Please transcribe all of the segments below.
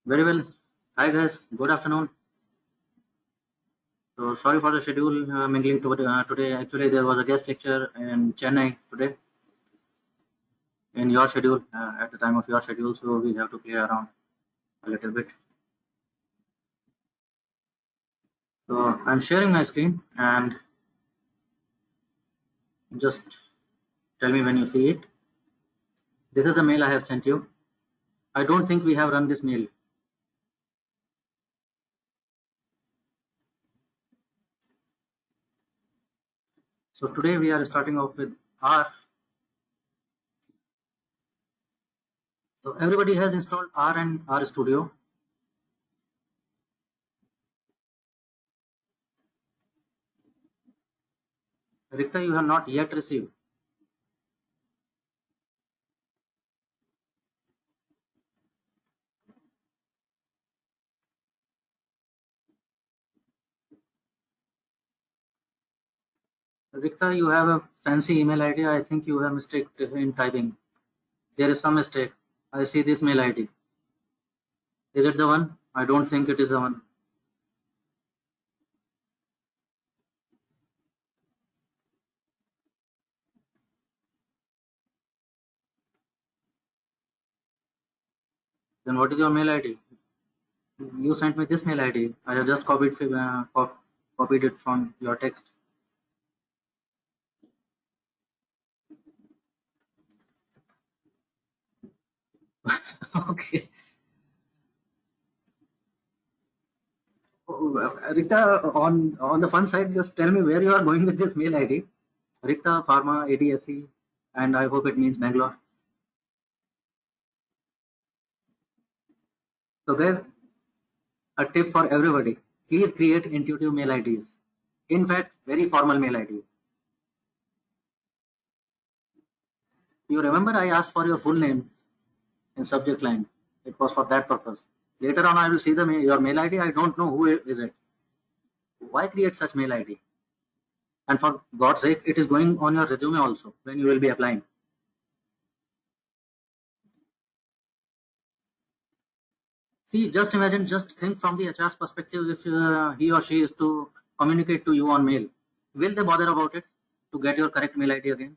Very well. Hi guys, good afternoon. So sorry for the schedule mingling today. Actually, there was a guest lecture in Chennai today in your schedule at the time of your schedule, so we have to clear around a little bit. So I'm sharing my screen and just tell me when you see it. This is the mail I have sent you. I don't think we have run this mail. So today we are starting off with R. So everybody has installed R and R Studio. Rikta, you have not yet received. Rikta, you have a fancy email ID. I think you have mistake in typing. There is some mistake. I see this mail ID. Is it the one? I don't think it is the one. Then what is your mail ID? You sent me this mail ID. I have just copied it from your text. Okay. Rikta, on the fun side, just tell me where you are going with this mail ID. Rikta Pharma ADSE, and I hope it means Bangalore. So guys, a tip for everybody: please create intuitive mail IDs. In fact, very formal mail IDs. You remember I asked for your full name in subject line. It was for that purpose. Later on, I will see your mail ID. I don't know who is it. Why create such mail ID? And for God's sake, it is going on your resume also when you will be applying. See, just imagine, just think from the HR's perspective. If he or she is to communicate to you on mail, will they bother about it to get your correct mail ID again?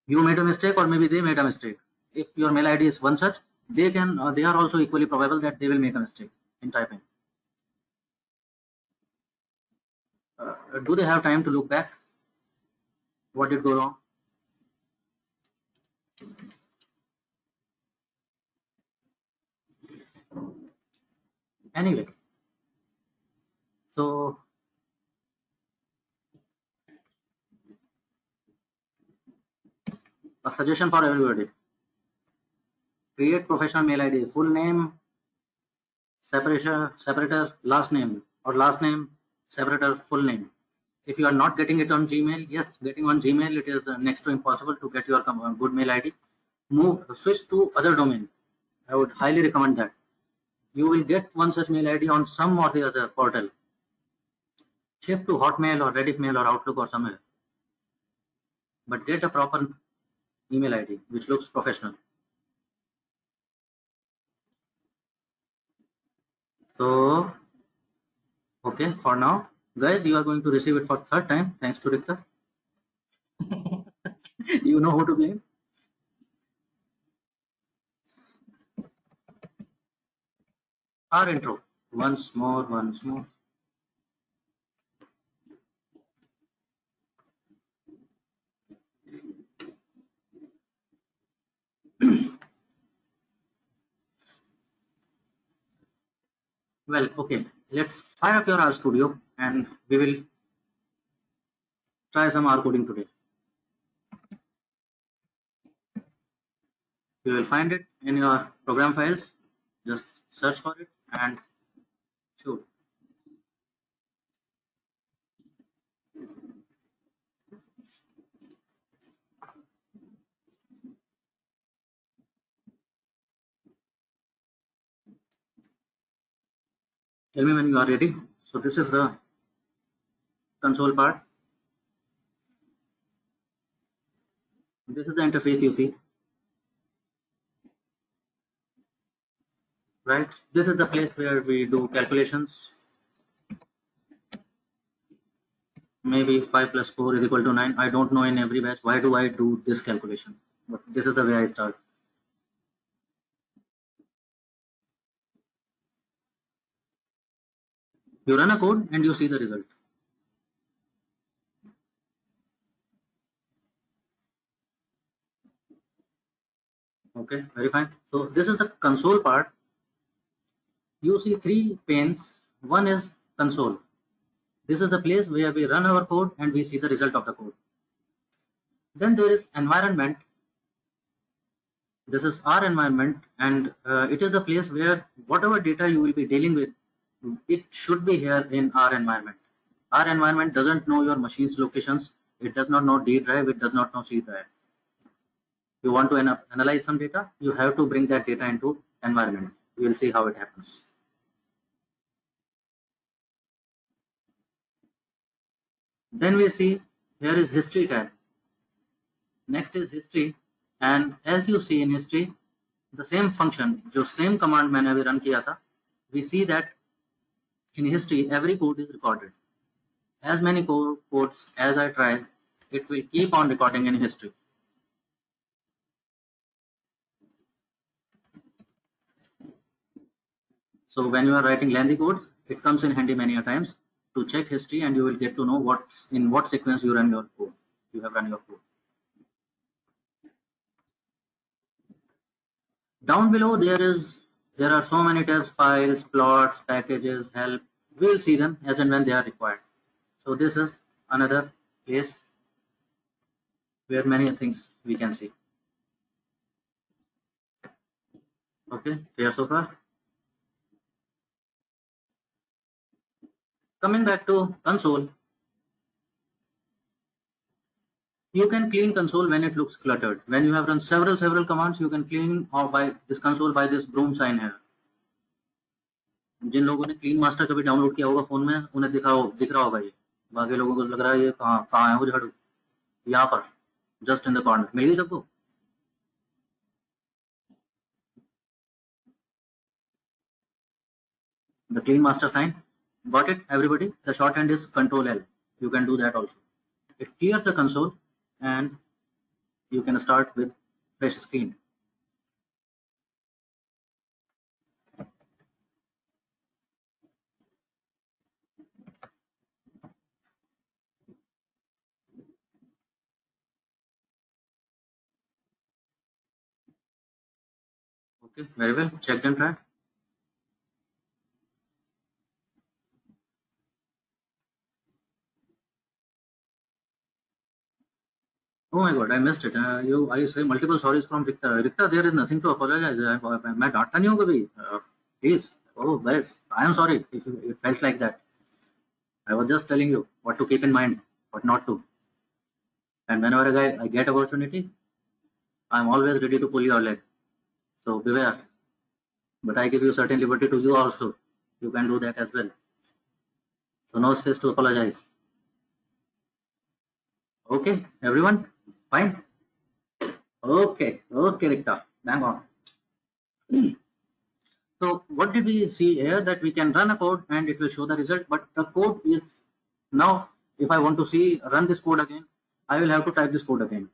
You made a mistake, or maybe they made a mistake. If your mail ID is one such, they are also equally probable that they will make a mistake in typing. Do they have time to look back? What did go wrong? Anyway, so a suggestion for everybody: create professional mail ID, full name, separator, last name, or last name, separator, full name. If you are not getting it on Gmail, yes, getting on Gmail, it is next to impossible to get your good mail ID. Switch to other domain. I would highly recommend that. You will get one such mail ID on some or the other portal. Shift to Hotmail or Rediff Mail or Outlook or somewhere. But get a proper email ID which looks professional. So, okay, for now, guys, you are going to receive it for third time, thanks to Rikta. You know who to blame. Our intro, once more. Well, okay, let's fire up your R Studio and we will try some R coding today. You will find it in your program files. Just search for it and shoot. Tell me when you are ready. So this is the console part. This is the interface you see. right? This is the place where we do calculations. Maybe 5 plus 4 is equal to 9. I don't know in every batch why do I do this calculation, but this is the way I start. You run a code and you see the result. Okay, very fine. So this is the console part. You see 3 panes. One is console. This is the place where we run our code and we see the result of the code. Then there is environment. This is our environment, and it is the place where whatever data you will be dealing with, it should be here in our environment. Our environment doesn't know your machine's locations. It does not know D drive. It does not know C drive. You want to analyze some data, you have to bring that data into environment. We will see how it happens. Then we see here is history tab. Next is history, and as you see in history, the same function, जो same command मैंने अभी run किया था, we see that in history every code is recorded. As many codes as I try, it will keep on recording in history. So when you are writing lengthy codes, it comes in handy many a times to check history, and you will get to know what's in what sequence you run your code. You have run your code. Down below there are so many tabs: files, plots, packages, help. We will see them as and when they are required. So this is another place where many things we can see. Okay, clear so far? Coming back to console, you can clean console when it looks cluttered. When you have run several commands, you can clean by this console by this broom sign here. जिन लोगों ने clean master कभी download किया होगा phone में, उन्हें दिख रहा होगा ये. बाकी लोगों को लग रहा है ये कहाँ है वो झाड़ू, यहाँ पर जस्ट इन द कॉर्नर. मिल गई सबको? The clean master sign. Got it, everybody? The shorthand is Control L. You can do that also. It clears the console and you can start with fresh screen. Okay, very well. Checked and tried. Oh my God, I missed it. I say multiple sorries from Rikta. Rikta, there is nothing to apologize. मैं डांटता नहीं हूँ कभी. Please. Oh, guys, I am sorry if it felt like that. I was just telling you what to keep in mind, what not to. And whenever I get opportunity, I'm always ready to pull your leg. So beware. But I give you certain liberty to you also. You can do that as well. So no space to apologize. Okay, everyone? Fine? Okay, Rikta, bang on. So what did we see here? That we can run a code and it will show the result, but the code is now, if I want to run this code again, I will have to type this code again.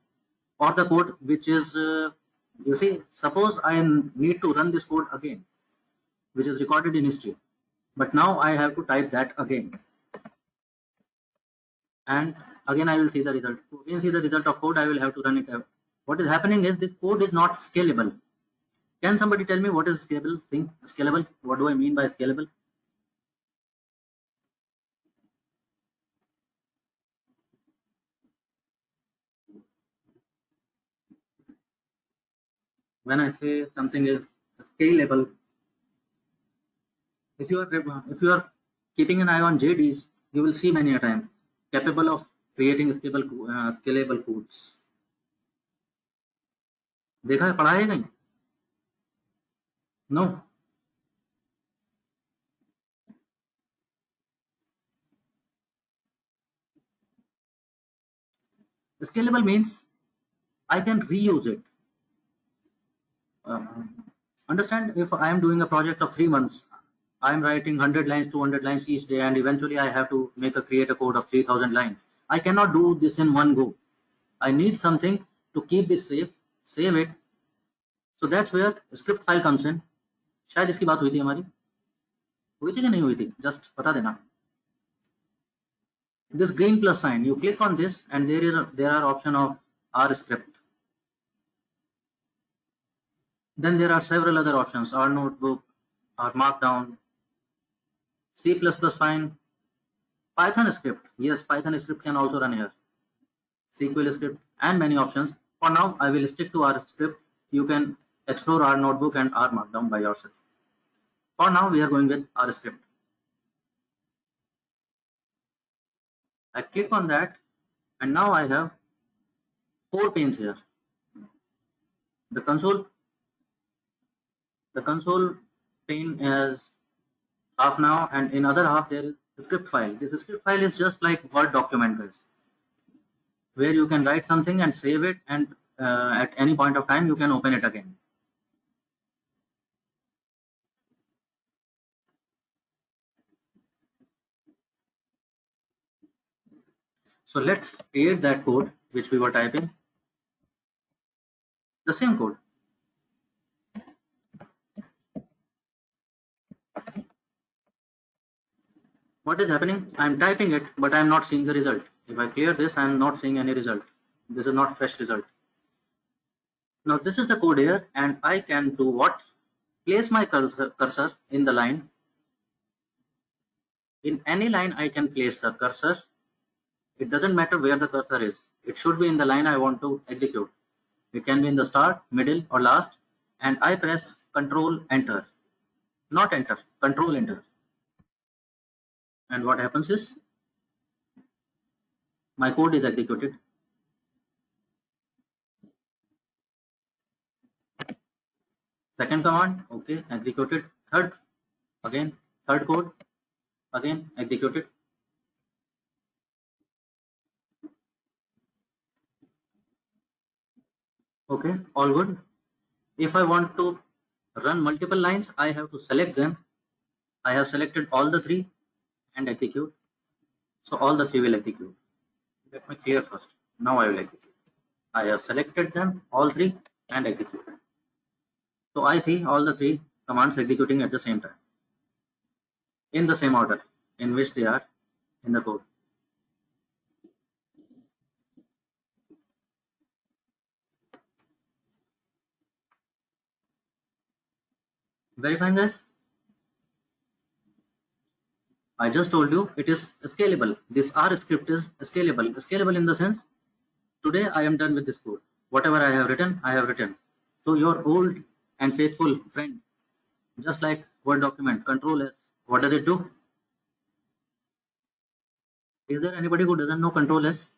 Or the code which is, you see, suppose I need to run this code again, which is recorded in history, but now I have to type that again. And again I will see the result. To again see the result of code, I will have to run it. What is happening is this code is not scalable. Can somebody tell me what is scalable thing? Scalable? What do I mean by scalable? When I say something is scalable, if you are keeping an eye on JDs, you will see many a time capable of creating scalable codes. देखा है, पढ़ा है कहीं? No. Scalable means I can reuse it. Understand, if I am doing a project of 3 months, I am writing 100 lines, 200 lines each day, and eventually I have to create a code of 3000 lines. I cannot do this in one go. I need something to keep this safe, save it. So that's where script file comes in. शायद इसकी बात हुई थी हमारी, हुई थी कि नहीं हुई थी, जस्ट बता देना. This green plus sign, you click on this and there are option of R script. Then there are several other options, R notebook, R markdown, C++ fine, Python script. Yes, Python script can also run here. SQL script and many options. For now, I will stick to R script. You can explore R notebook and R markdown by yourself. For now, we are going with R script. I click on that and now I have 4 panes here. The console pane is half now, and in other half there is a script file. This script file is just like Word document, guys, where you can write something and save it, and at any point of time you can open it again. So let's create that code which we were typing, the same code. What is happening? I'm typing it, but I'm not seeing the result. If I clear this, I'm not seeing any result. This is not fresh result. Now this is the code here, and I can do what? Place my cursor in the line. In any line I can place the cursor. It doesn't matter where the cursor is. It should be in the line I want to execute. It can be in the start, middle, or last, and I press Control Enter. Not Enter, Control Enter. And what happens is my code is executed. Second command, okay, executed. Third, again, third code, again executed. Okay, all good. If I want to run multiple lines, I have to select them. I have selected all the 3 and execute. So all the 3 will execute. Let me clear first. Now I will execute. I have selected them, all 3, and execute. So I see all the 3 commands executing at the same time, in the same order in which they are in the code. Very fine, guys. I just told you it is scalable. This R script is scalable. Scalable in the sense, today I am done with this code. Whatever I have written, I have written. So your old and faithful friend, just like Word document, Control S, what does it do? Is there anybody who doesn't know Control S?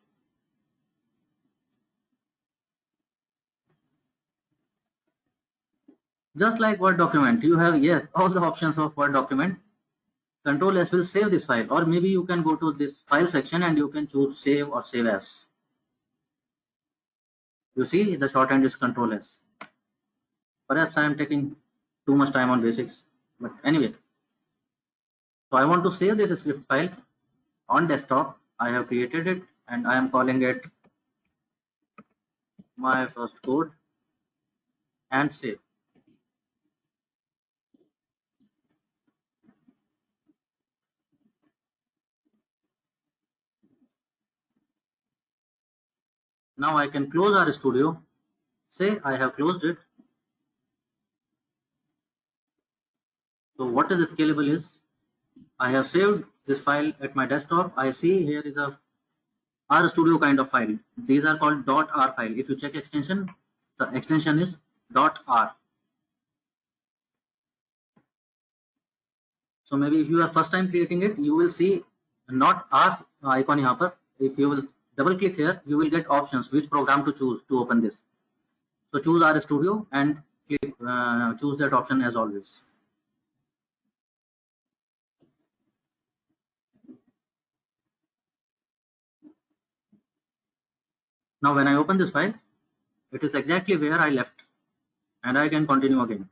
Just like Word document, you have, yes, all the options of Word document. Control S will save this file, or maybe you can go to this file section and you can choose save or save as. You see, the shorthand is Control S. Perhaps I am taking too much time on basics, but anyway. So I want to save this script file on desktop. I have created it and I am calling it my first code and save. Now I can close RStudio. Say I have closed it. So what is scalable is, I have saved this file at my desktop. I see here is a RStudio kind of file. These are called .r file. If you check extension, the extension is .r. So maybe if you are first time creating it, you will see not R icon here. Par. If you will double click here, you will get options which program to choose to open this. So choose RStudio and click, choose that option as always. Now when I open this file, it is exactly where I left and I can continue again.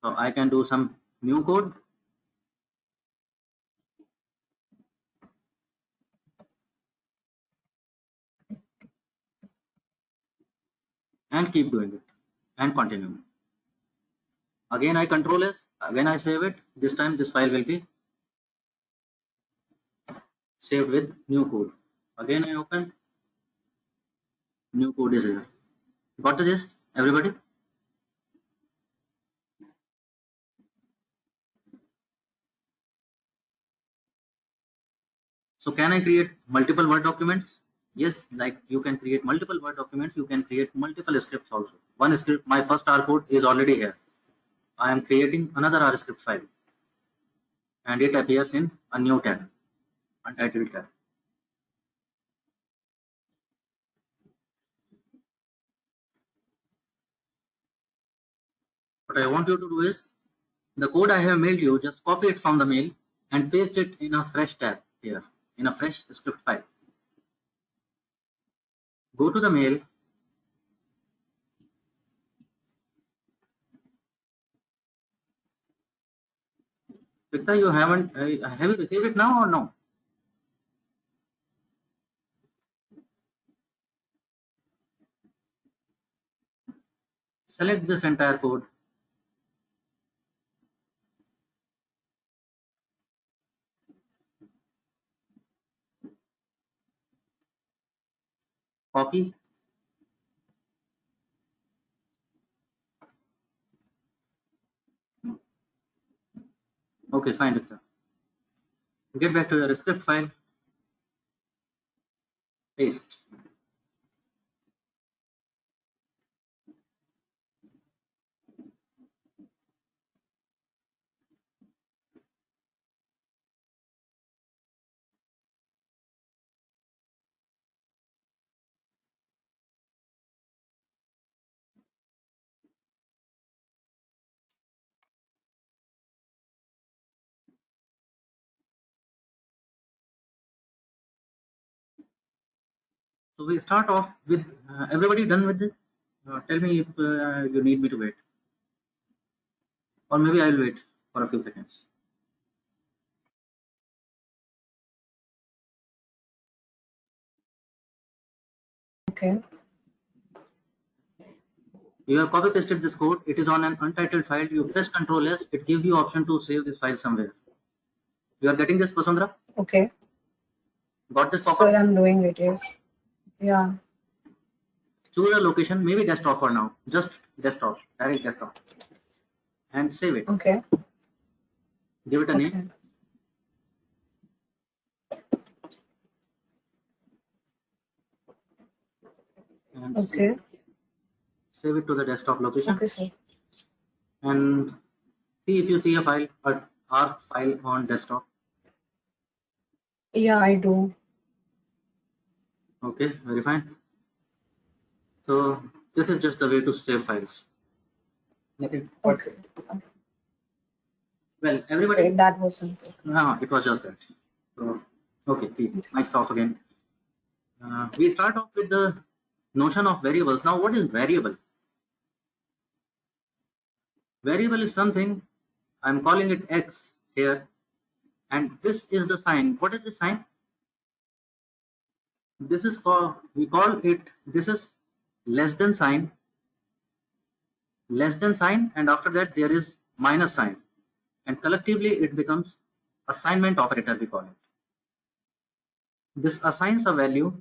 So I can do some new code. And keep doing it and continue. Again, I control S. When I save it, this time this file will be saved with new code. Again, I open. New code is here. Got the gist, everybody? So can I create multiple Word documents? Yes, like you can create multiple Word documents. You can create multiple scripts also. One script, my first R code is already here. I am creating another R script file. And it appears in a new tab, untitled tab. What I want you to do is, the code I have mailed you, just copy it from the mail and paste it in a fresh tab here, in a fresh script file. Go to the mail. Victor, you haven't, have you received it now or no? Select this entire code. Copy. Okay, fine, Victor. Get back to your script file. Paste. So we start off with, everybody done with this? Tell me if you need me to wait. Or maybe I'll wait for a few seconds. Okay. You have copy pasted this code. It is on an untitled file. You press Ctrl S. It gives you option to save this file somewhere. You are getting this, Vasundhara? Okay. Got this pop-up? Sir, I'm doing it, yes. Yeah. Choose a location, maybe desktop for now. Just desktop, direct desktop. And save it. Okay. Give it a Okay. name. And Okay. save it to the desktop location. Okay, sir. And see if you see a file, or R file on desktop. Yeah, I do. Okay, very fine. So this is just the way to save files. Nothing. Okay. Well, everybody. Okay, that was simple. No, it was just that. So okay, please, mic's off again. We start off with the notion of variables. Now, what is variable? Variable is something, I'm calling it X here, and this is the sign. What is the sign? This is called, we call it, this is less than sign, and after that there is minus sign, and collectively it becomes assignment operator, we call it. This assigns a value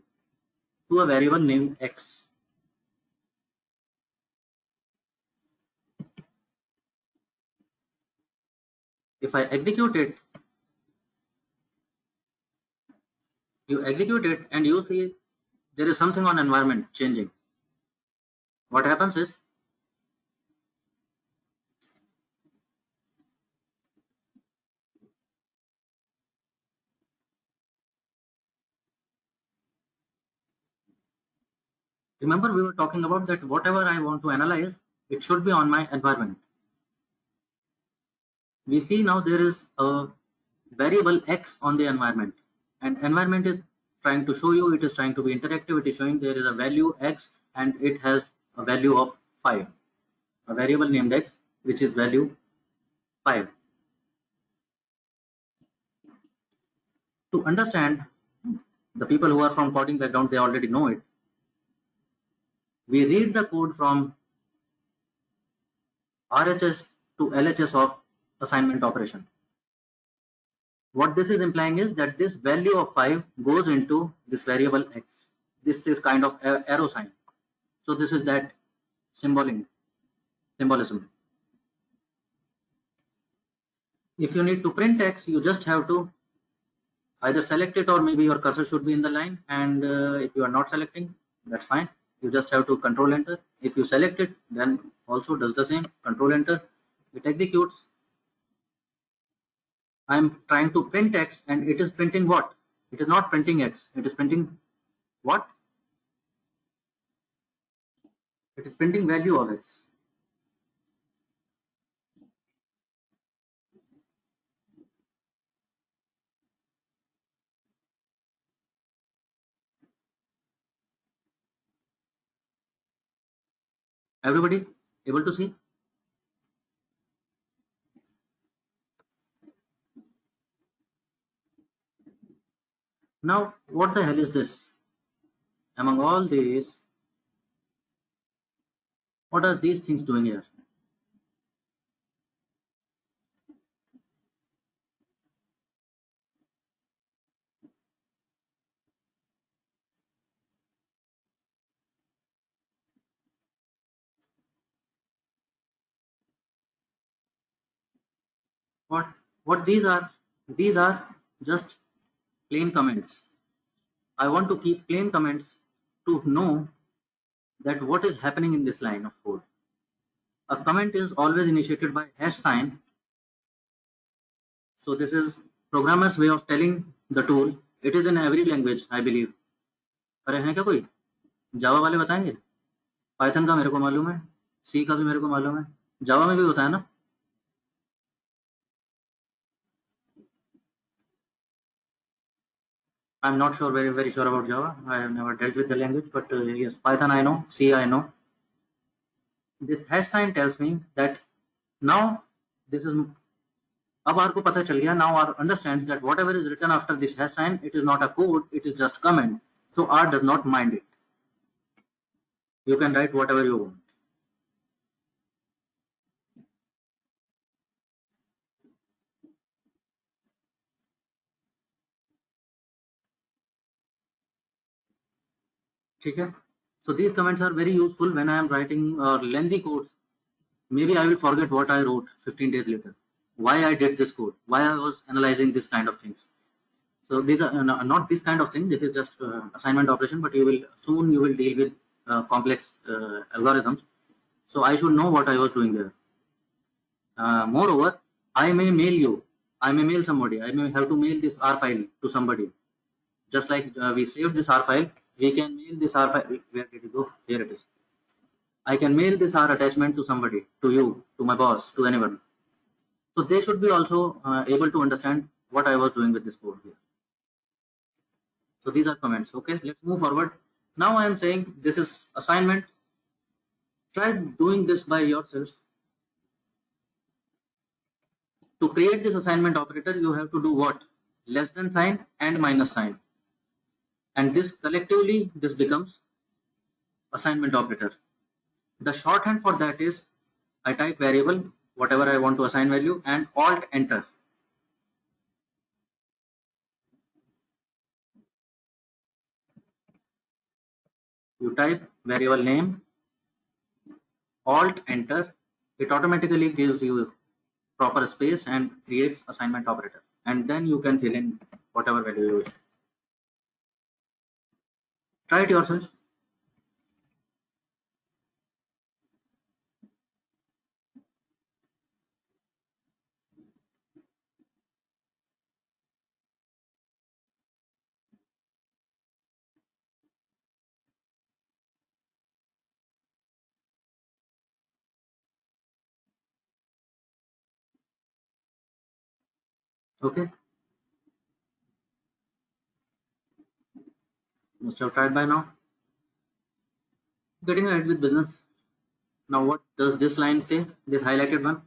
to a variable named X. If I execute it, you execute it and you see there is something on environment changing. What happens is, remember we were talking about that whatever I want to analyze, it should be on my environment. We see now there is a variable X on the environment, and environment is trying to show you, it is trying to be interactive, it is showing there is a value X and it has a value of 5, a variable named X which is value 5. To understand, the people who are from coding background, they already know it. We read the code from RHS to LHS of assignment operation. What this is implying is that this value of 5 goes into this variable x. This is kind of arrow sign. So this is that symbolism. If you need to print x, you just have to either select it, or maybe your cursor should be in the line, and if you are not selecting, that's fine. You just have to control enter. If you select it, then also does the same, control enter. It executes. I'm trying to print x, and it is printing what? It is not printing x, it is printing what? It is printing value of x. Everybody able to see? Now, what the hell is this? Among all these, what are these things doing here? What these are? These are just plain comments. I want to keep plain comments to know that what is happening in this line of code. A comment is always initiated by hash sign. So this is programmer's way of telling the tool. It is in every language, I believe. अरे हैं क्या कोई? जावा वाले बताएंगे? Python का मेरे को मालूम है, सी का भी मेरे को मालूम है, जावा में भी होता है ना? I'm not sure, very sure about Java. I have never dealt with the language, but yes, Python I know, C I know. This hash sign tells me that now this is. अब R को पता चल गया. Now R understands that whatever is written after this hash sign, it is not a code, it is just comment. So R does not mind it. You can write whatever you want. ठीक है? So these comments are very useful when I am writing lengthy codes. Maybe I will forget what I wrote 15 days later. Why I did this code, why I was analyzing this kind of things. So these are not this kind of thing. This is just assignment operation, but you will deal with complex algorithms. So I should know what I was doing there. Moreover, I may mail you. I may mail somebody. I may have to mail this R file to somebody. Just like we saved this R file, we can mail this R file. Where did it go? Here it is. I can mail this R attachment to somebody, to you, to my boss, to anyone. So they should be also able to understand what I was doing with this code here. So these are comments. Okay, let's move forward. Now I am saying this is assignment. Try doing this by yourselves. To create this assignment operator, you have to do what? Less than sign and minus sign. And this collectively, this becomes assignment operator. The shorthand for that is I type variable, whatever I want to assign value, and alt enter. You type variable name, alt enter. It automatically gives you proper space and creates assignment operator. And then you can fill in whatever value you wish. Try it yourself. Okay. Must have tried by now. Getting ahead with business. Now what does this line say? This highlighted one.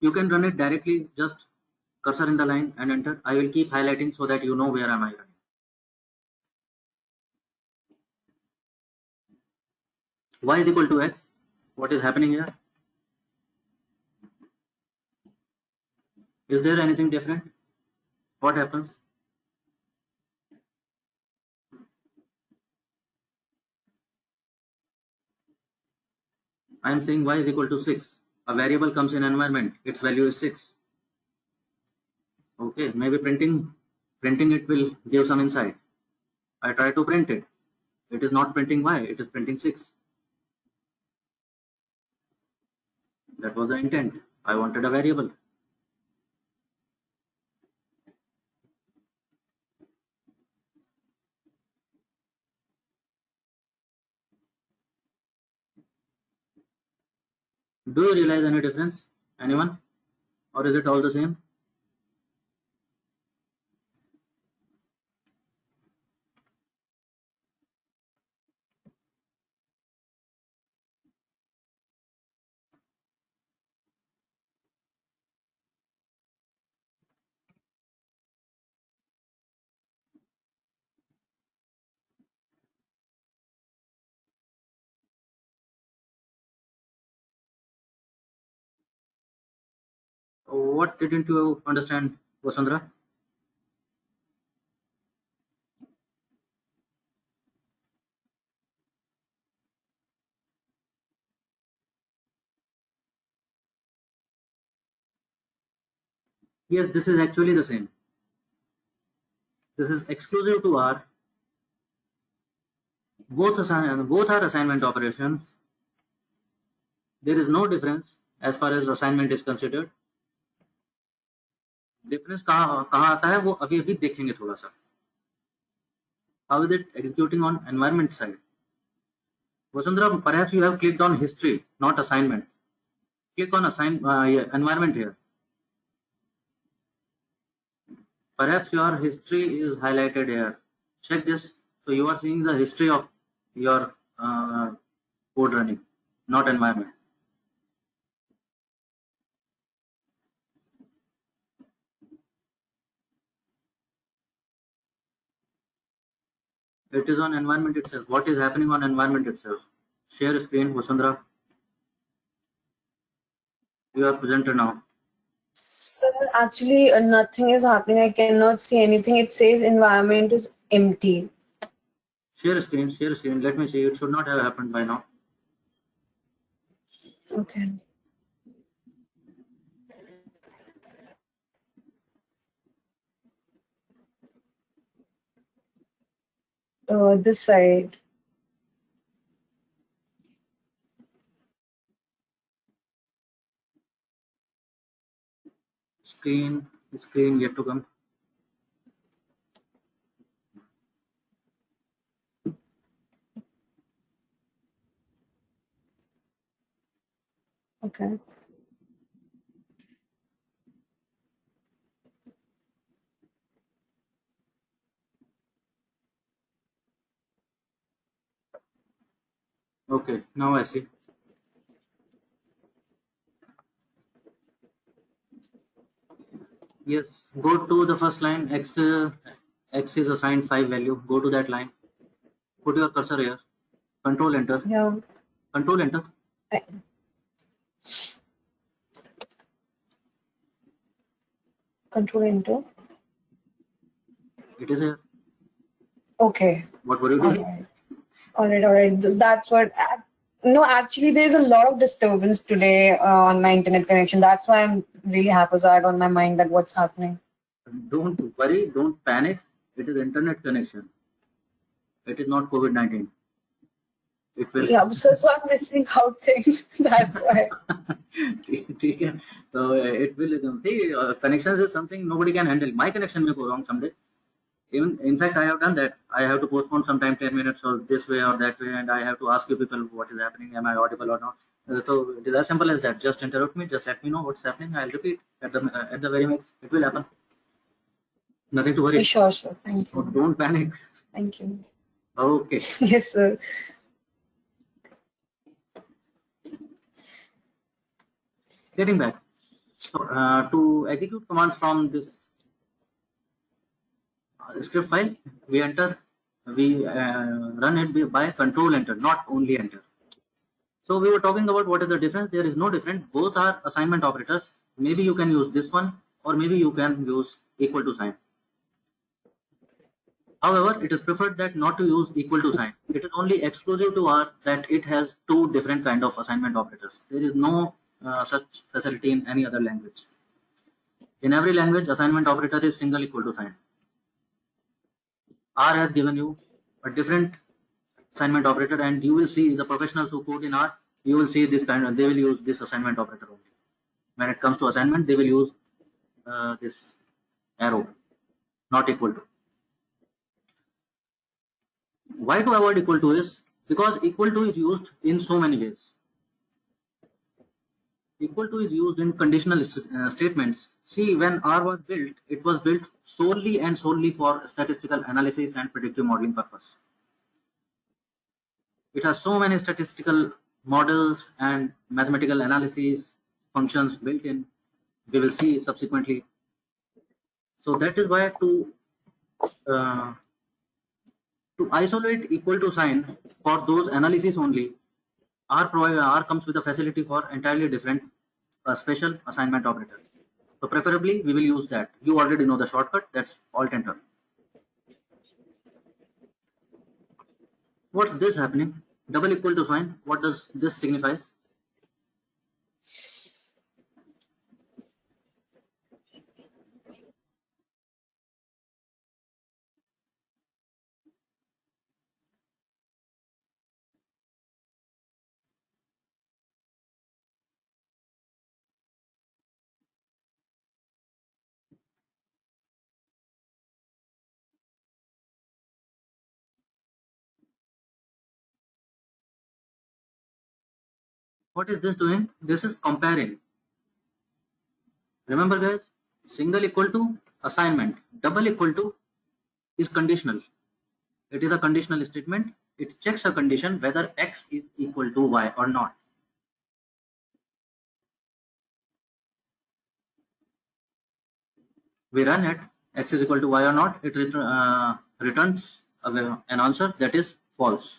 You can run it directly, just cursor in the line and enter. I will keep highlighting so that you know where am I running. Y is equal to x. What is happening here? Is there anything different? What happens? I am saying y is equal to 6. A variable comes in environment, its value is 6. Okay, maybe printing it will give some insight. I try to print it. It is not printing y, it is printing 6. That was the intent. I wanted a variable. Do you realize any difference? Anyone? Or is it all the same? What didn't you understand, Vasundhara? Yes, this is actually the same. This is exclusive to R. Both are assignment operations. There is no difference as far as assignment is considered. Difference कहाँ आता है वो अभी देखेंगे थोड़ा सा. How is it executing on environment side? Vasundhara, perhaps you have clicked on history, not assignment. Click on environment here. Perhaps your history is highlighted here. Check this. So you are seeing the history of your code running, not environment. It is on environment itself. What is happening on environment itself? Share screen, Vasundhara. You are presenter now. Sir, actually, nothing is happening. I cannot see anything. It says environment is empty. Share screen, share screen. Let me see. It should not have happened by now. Okay. This side. Screen yet to come. Okay. Okay, now I see. Yes, go to the first line. X is assigned 5 value. Go to that line. Put your cursor here. Control enter. Yeah. Control enter. Control enter. It is here. Okay. What were you doing? All right. That's what. No, actually, there's a lot of disturbance today on my internet connection. That's why I'm really haphazard on my mind that what's happening. Don't worry. Don't panic. It is internet connection. It is not COVID-19. It will. Yeah, so I'm missing out things. That's why. ठीक है. So it will see connections is something nobody can handle. My connection may go wrong someday. Even in fact, I have done that. I have to postpone sometime 10 minutes or this way or that way, and I have to ask you people what is happening. Am I audible or not? So it is as simple as that. Just interrupt me. Just let me know what's happening. I'll repeat at the very max. It will happen. Nothing to worry. Sure, sir. Thank you. So don't panic. Thank you. Okay. Yes, sir. Getting back. So to execute commands from this script file, we run it by control enter, not only enter. So we were talking about what is the difference. There is no difference. Both are assignment operators. Maybe you can use this one, or maybe you can use equal to sign. However, it is preferred that not to use equal to sign. It is only exclusive to R that it has two different kind of assignment operators. There is no such facility in any other language. In every language, assignment operator is single equal to sign. R has given you a different assignment operator, and you will see the professionals who code in R, you will see this kind of, they will use this assignment operator only. When it comes to assignment, they will use this arrow, not equal to. Why to avoid equal to is because equal to is used in so many ways. Equal to is used in conditional statements. See, when R was built, it was built solely and solely for statistical analysis and predictive modeling purpose. It has so many statistical models and mathematical analysis functions built in. We will see subsequently. So that is why to isolate equal to sign for those analysis only, R comes with a facility for entirely different special assignment operator. So preferably we will use that. You already know the shortcut, that's Alt Enter. What's this happening? Double equal to sign. What does this signifies? What is this doing? This is comparing. Remember guys, single equal to assignment, double equal to is conditional. It is a conditional statement. It checks a condition whether X is equal to Y or not. We run it, X is equal to Y or not, it returns an answer that is false.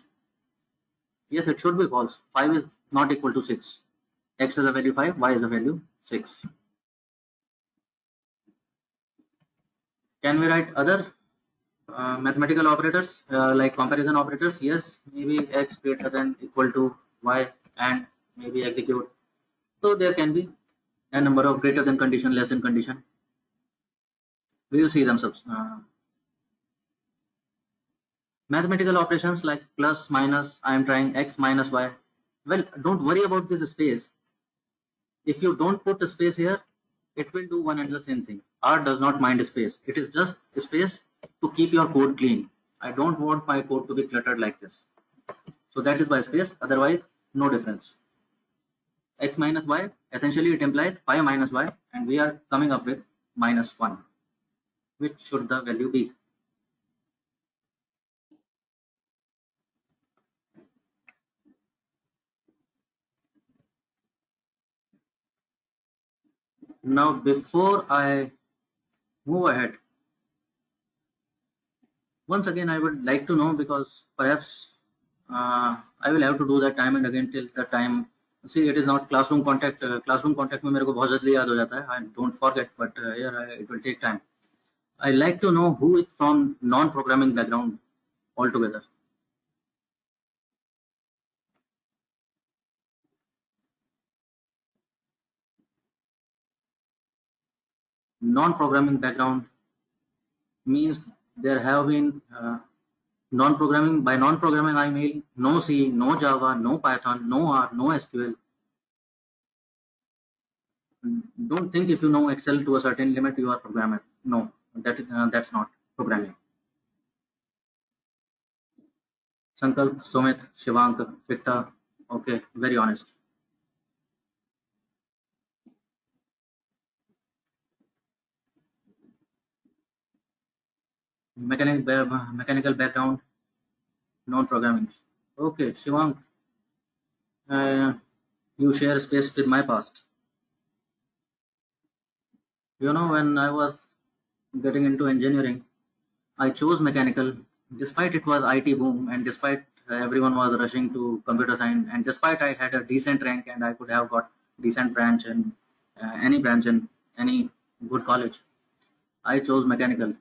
Yes, it should be false. 5 is not equal to 6. X is a value 5, Y is a value 6. Can we write other mathematical operators like comparison operators? Yes, maybe X greater than equal to Y and maybe execute. So there can be a number of greater than condition, less than condition. We will see them. Mathematical operations like plus, minus, I am trying X minus Y. Well, don't worry about this space. If you don't put a space here, it will do one and the same thing. R does not mind space. It is just space to keep your code clean. I don't want my code to be cluttered like this. So that is by space, otherwise no difference. X minus Y, essentially it implies 5 minus Y, and we are coming up with minus 1. Which should the value be? Now before I move ahead, once again I would like to know, because perhaps I will have to do that time and again till the time. See, it is not classroom contact. Classroom contact में मेरे को बहुत जल्दी याद हो जाता है. I don't forget, but here it will take time. I like to know who is from non-programming background altogether. Non-programming background means there have been non-programming. By non-programming I mean no C, no Java, no Python, no R, no SQL. Don't think if you know Excel to a certain limit you are programmer. No, that's not programming. Sankalp, Sumit, Shivank, Victor. Okay, very honest. Mechanical background, non-programming. Okay, Shivank, you share space with my past. You know, when I was getting into engineering, I chose mechanical, despite it was IT boom, and despite everyone was rushing to computer science, and despite I had a decent rank and I could have got decent branch in any branch in any good college. I chose mechanical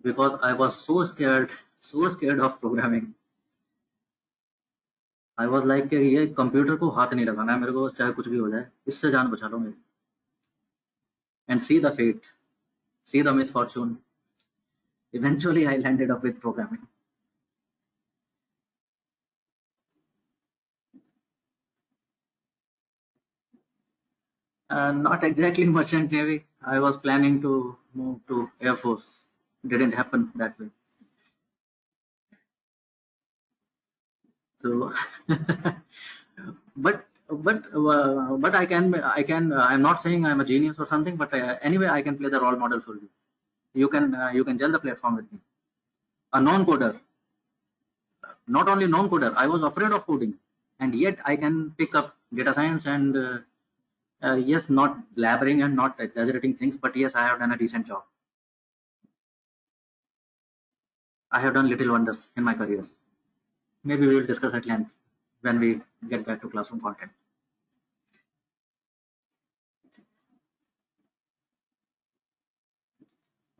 because I was so scared of programming. I was like कि ये computer को हाथ नहीं लगाना है मेरे को, चाहे कुछ भी हो जाए, इससे जान बचा लो मेरी. And see the fate, see the misfortune. Eventually, I landed up with programming. Not exactly merchant navy. I was planning to move to Air Force. Didn't happen that way. So, but I'm not saying I'm a genius or something. But anyway, I can play the role model for you. You can gel the platform with me. A non-coder, not only non-coder. I was afraid of coding, and yet I can pick up data science and yes, not blabbering and not exaggerating things, but yes, I have done a decent job. I have done little wonders in my career. Maybe we will discuss at length when we get back to classroom content.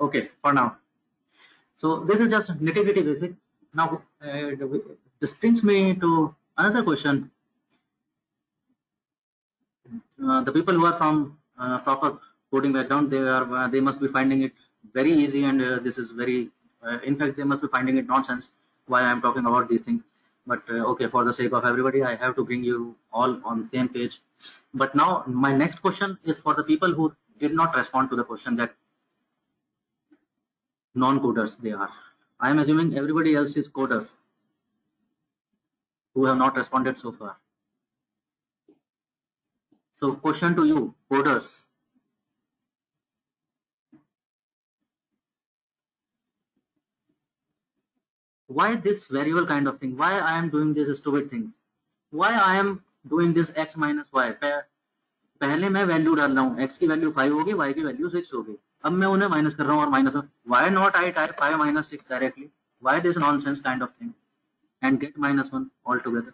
Okay, for now. So this is just nitty-gritty basic. Now, this brings me to another question. The people who are from proper coding background, they must be finding it very easy, and this is very. In fact, they must be finding it nonsense why I am talking about these things. But okay, for the sake of everybody, I have to bring you all on the same page. But now, my next question is for the people who did not respond to the question, that non-coders they are. I am assuming everybody else is coders who have not responded so far. So question to you, coders. Why this variable kind of thing? Why I am doing this stupid things? Why I am doing this x minus y? पहले मैं value डाल रहा हूँ, x की value 5 होगी, y की value 6 होगी. अब मैं उन्हें माइनस कर रहा हूँ और minus. Why not I type 5 minus 6 directly? Why this nonsense kind of thing and get -1 altogether?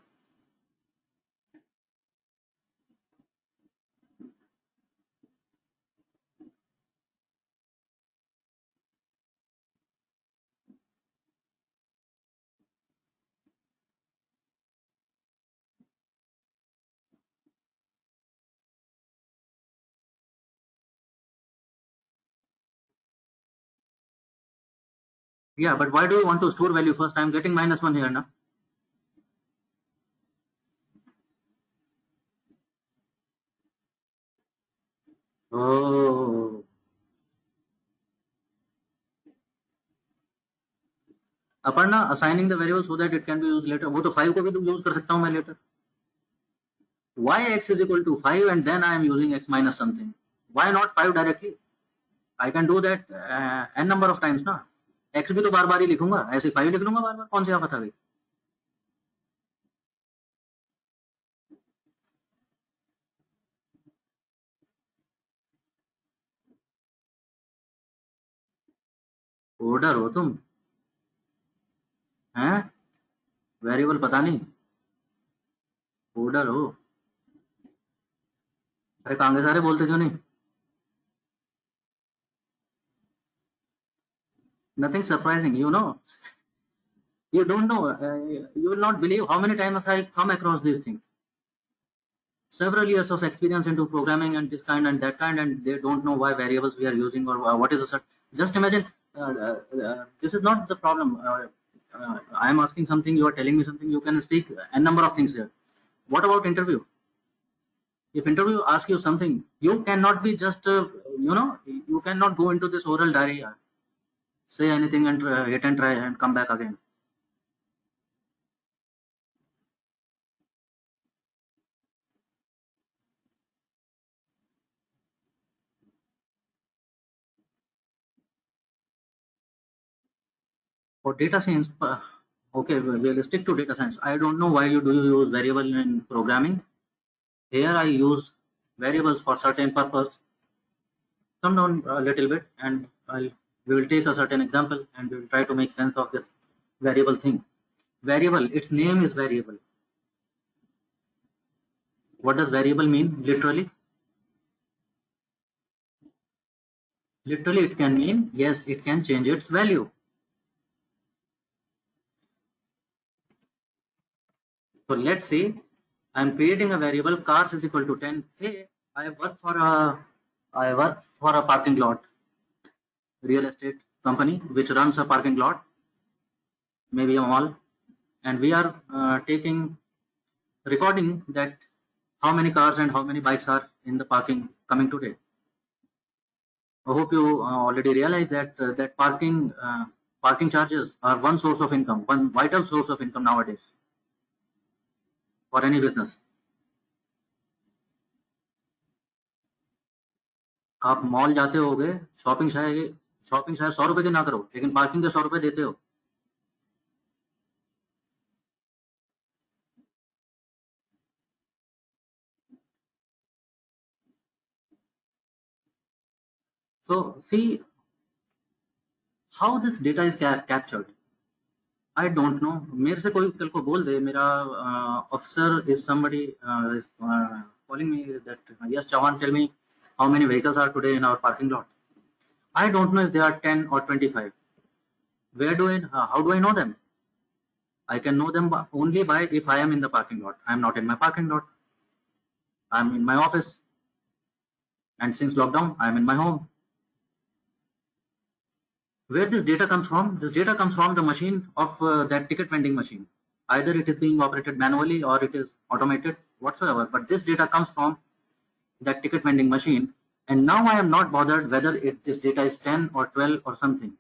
Yeah, but why do you want to store value first? I am getting -1 here now. Oh. Aparna, assigning the variable so that it can be used later. वो तो 5 को भी तो use कर सकता हूँ मैं later. Why x is equal to 5 and then I am using x minus something? Why not 5 directly? I can do that n number of times ना. x भी तो बार बार ही लिखूंगा, ऐसे 5 लिख लूंगा बार बार. कौन सी आफत आ गई? कोडर हो तुम हैं? वेरिएबल पता नहीं, कोडर हो. अरे कांगे सारे बोलते क्यों नहीं? Nothing surprising, you know. You don't know. You will not believe how many times I come across these things. Several years of experience into programming and this kind and that kind, and they don't know why variables we are using or what is a set. Just imagine, this is not the problem. I am asking something, you are telling me something, you can speak a number of things here. What about interview? If interview asks you something, you cannot be just, you cannot go into this oral diary, say anything and hit and try and come back again. For data science, okay, we'll stick to data science. I don't know why you use variable in programming. Here I use variables for certain purpose. Come down a little bit and we will take a certain example and we will try to make sense of this variable thing. Variable, its name is variable. What does variable mean literally? Literally it can mean, yes, it can change its value. So let's say I'm creating a variable cars is equal to 10. Say I work for a parking lot real estate company which runs a parking lot, maybe a mall, and we are recording that how many cars and how many bikes are in the parking coming today. I hope you already realize that that parking charges are one source of income, one vital source of income nowadays for any business. आप mall जाते होगे, shopping शायद 100 रुपए की ना करो, लेकिन parking के 100 रुपए देते हो. So see how this data is captured. I don't know. मेरे से कोई कल को बोल दे, मेरा officer is somebody is calling me that yes, Chavan, tell me how many vehicles are today in our parking lot. I don't know if they are 10 or 25. How do I know them? I can know them only by if I am in the parking lot. I am not in my parking lot. I am in my office. And since lockdown, I am in my home. Where this data comes from? This data comes from the machine of that ticket vending machine. Either it is being operated manually or it is automated, whatsoever. But this data comes from that ticket vending machine. And now I am not bothered whether this data is 10 or 12 or something.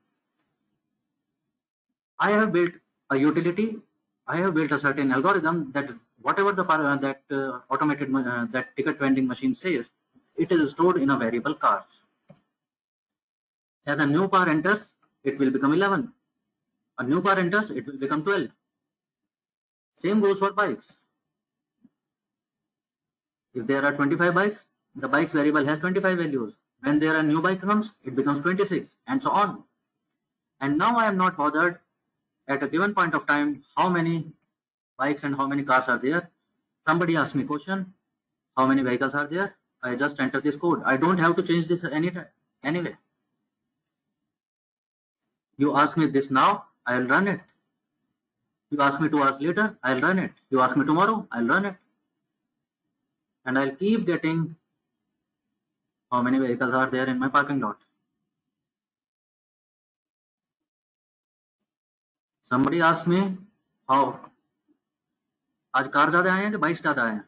I have built a utility. I have built a certain algorithm that whatever the automated that ticket vending machine says, it is stored in a variable cars. As a new car enters, it will become 11. A new car enters, it will become 12. Same goes for bikes. If there are 25 bikes, the bikes variable has 25 values. When there are new bike comes, it becomes 26 and so on. And now I am not bothered at a given point of time how many bikes and how many cars are there. Somebody asks me a question, how many vehicles are there? I just enter this code. I don't have to change this anytime. Anyway. You ask me this now, I'll run it. You ask me 2 hours later, I'll run it. You ask me tomorrow, I'll run it. And I'll keep getting how many vehicles are there in my parking lot. Somebody asked me how आज car ज्यादा आए हैं कि bikes ज्यादा आए हैं.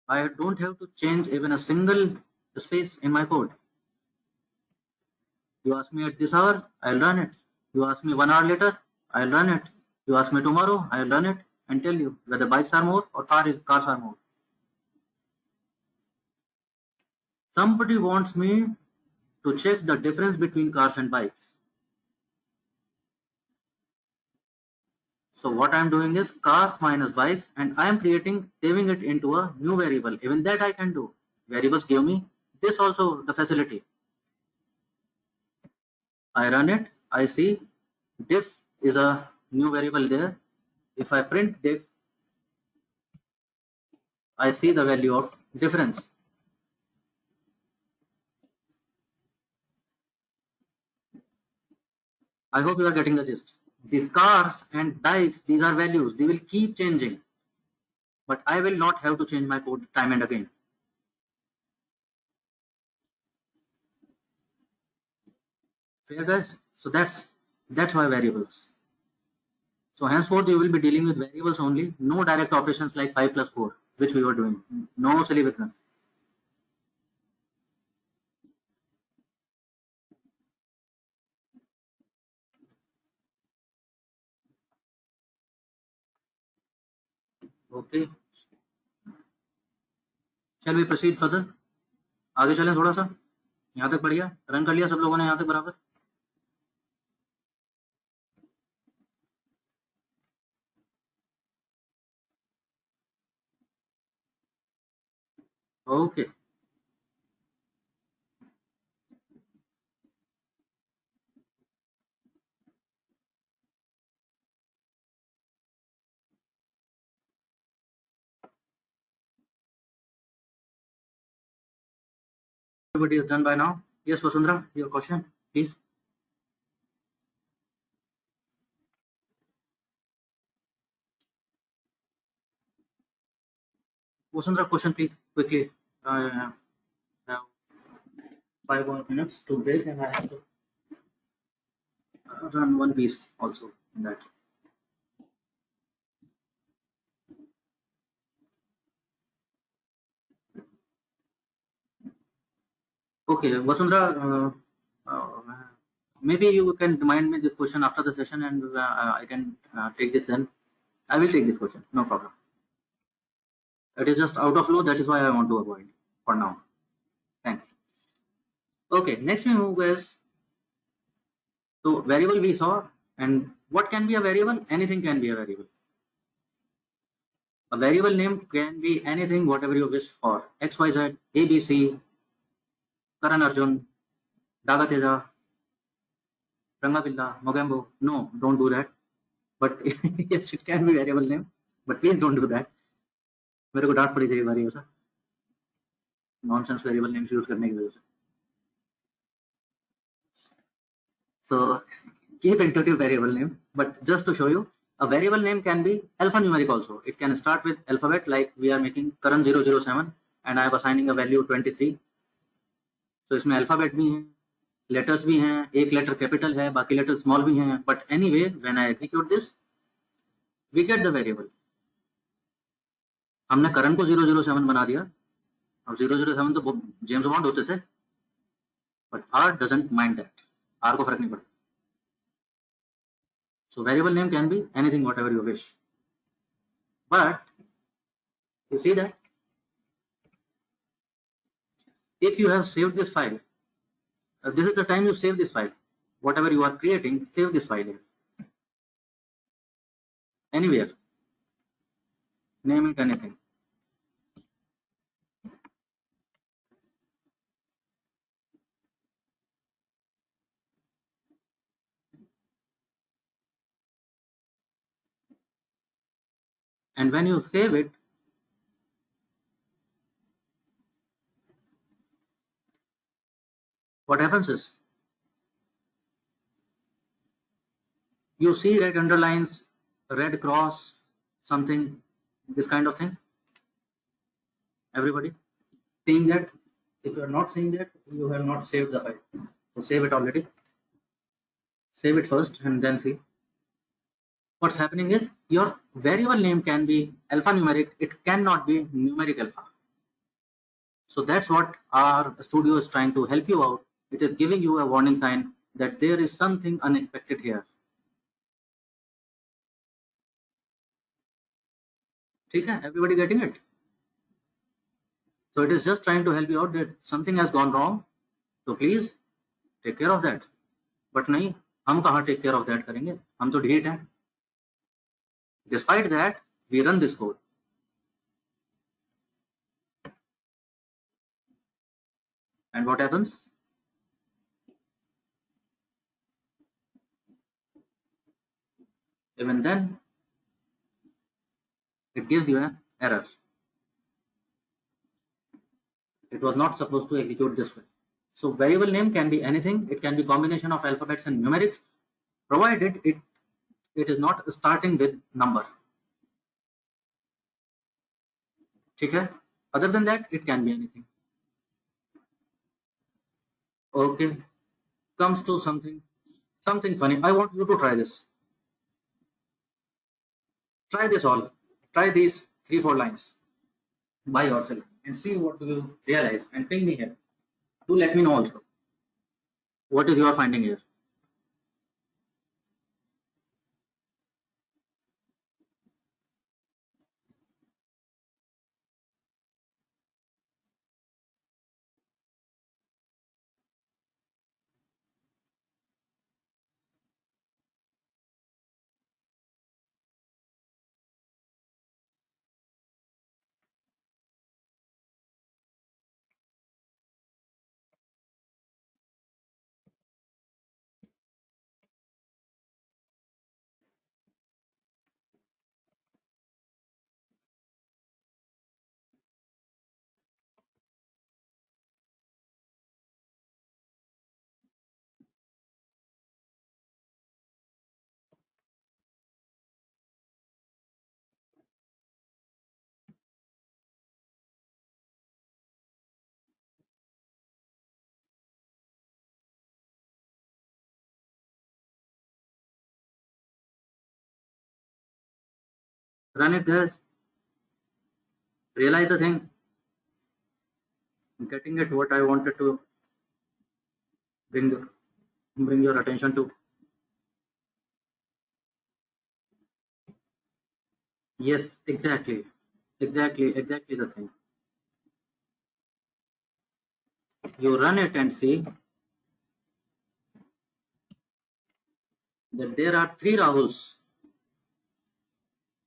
I don't have to change even a single space in my code. You ask me at this hour, I'll run it. You ask me 1 hour later, I'll run it. You ask me tomorrow, I'll run it and tell you whether bikes are more or cars are more. Somebody wants me to check the difference between cars and bikes. So what I'm doing is cars minus bikes, and I am saving it into a new variable. Even that I can do. Variables give me this also the facility. I run it, I see diff is a new variable there. If I print diff, I see the value of difference. I hope you are getting the gist. These cars and bikes, these are values. They will keep changing. But I will not have to change my code time and again. Fair guys? So that's why variables. So henceforth you will be dealing with variables only, no direct operations like 5 plus 4, which we were doing. No silly business. Okay. Shall we proceed further? आगे चलें थोड़ा सा. यहाँ तक बढ़िया. Run कर लिया सब लोगों ने यहाँ तक बराबर. Okay. Everybody is done by now. Yes, Vasundhara, your question, please. Vasundhara, question, please, quickly. I have 5 more minutes to break, and I have to run one piece also in that. Okay, Vasundhara, maybe you can remind me this question after the session, and I can take this then. I will take this question, no problem. It is just out of flow, that is why I want to avoid for now. Thanks. Okay, next we move is, so variable we saw, and what can be a variable? Anything can be a variable. A variable name can be anything, whatever you wish for. XYZ, ABC, Karan Arjun, Dagateja, Rangabilla, Mogambo. No, don't do that. But yes, it can be variable name, but please don't do that. मेरे को डांट पड़ी थी एक बार ऐसा nonsense variable names use करने की वजह से. So keep intuitive variable name, but just to show you, a variable name can be alphanumeric also. It can start with alphabet, like we are making Karan 007 and I am assigning a value 23. So इसमें alphabet भी हैं, letters भी हैं, एक letter capital है, बाकी letter small भी हैं. But anyway, when I execute this, we get the variable. हमने करण को 007 बना दिया. अब 007 तो जेम्स बॉन्ड होते थे, but R doesn't mind that. R को फर्क नहीं पड़ता. So variable name can be anything, whatever you wish. But you see that if you have saved this file, this is the time you save this file. Whatever you are creating, save this file here. Anywhere. Name it anything. And when you save it, what happens is, you see red underlines, red cross, something, this kind of thing. Everybody seeing that? If you are not seeing that, you have not saved the file. So save it already. Save it first and then see. What's happening is your variable name can be alphanumeric, it cannot be numeric alpha. So that's what our studio is trying to help you out. It is giving you a warning sign that there is something unexpected here. Okay, everybody getting it? So it is just trying to help you out that something has gone wrong. So please take care of that. But नहीं, हम कहाँ take care of that करेंगे? हम तो delete हैं. Despite that, we run this code. And what happens? Even then, it gives you an error. It was not supposed to execute this way. So variable name can be anything. It can be combination of alphabets and numerics, provided it is not starting with number. Okay. Other than that, it can be anything. Okay. Comes to something funny. I want you to try this. Try this all. Try these 3-4 lines by yourself and see what do you realize. And ping me here. Do let me know also. What is your finding here? Run it, guys. Realize the thing. Getting it what I wanted to bring your attention to. Yes, exactly. Exactly the thing. You run it and see that there are 3 Rahuls.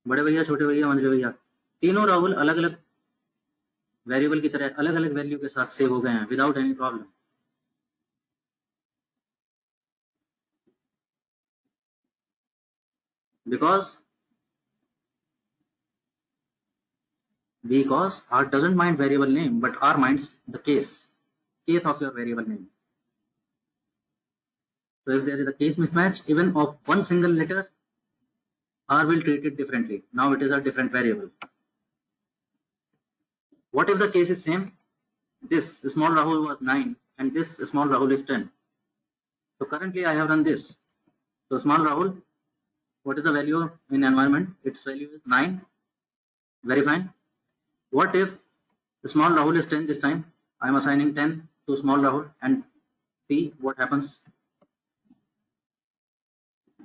बड़े भैया, छोटे भैया, मंझले भैया, तीनों राहुल अलग अलग variable की तरह अलग अलग वैल्यू के साथ सेव हो गए हैं without any problem. Because R doesn't mind variable name, but R minds the case of your variable name. So if there is a case mismatch even of one single letter, R will treat it differently. Now it is a different variable. What if the case is same? This small Rahul was 9 and this small Rahul is 10. So currently I have run this. So small Rahul, what is the value in environment? Its value is 9. Very fine. What if small Rahul is 10 this time? I am assigning 10 to small Rahul and see what happens.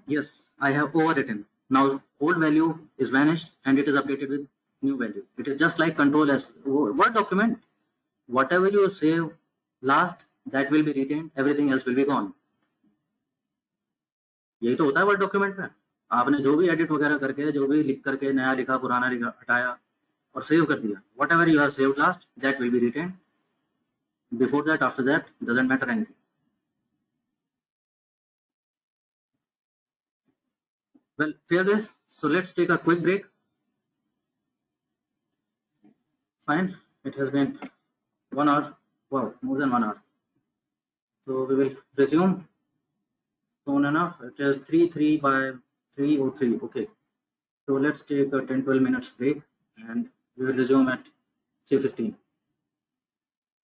Yes, I have overwritten. Now old value is vanished and it is updated with new value. It is just like control S. Word document. Whatever you save last, that will be retained. Everything else will be gone. यही तो होता है word document में. आपने जो भी edit वगैरह करके, जो भी लिख करके, नया लिखा, पुराना लिखा, हटाया और सेव कर दिया. Whatever you have saved last, that will be retained. Before that, after that, doesn't matter anything. Well, fair this. So let's take a quick break. Fine. It has been 1 hour. Wow, more than 1 hour. So we will resume soon enough. It is 3:03 by 3:03. Okay. So let's take a 10-12 minutes break and we will resume at 3:15.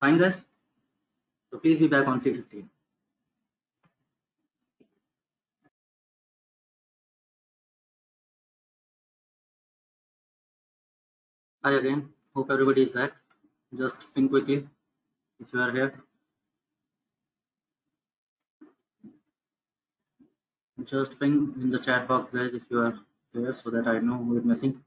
Fine, guys. So please be back on 3:15. Hi again. Hope everybody is back. Just ping quickly if you are here. Just ping in the chat box, guys, if you are here so that I know who is missing.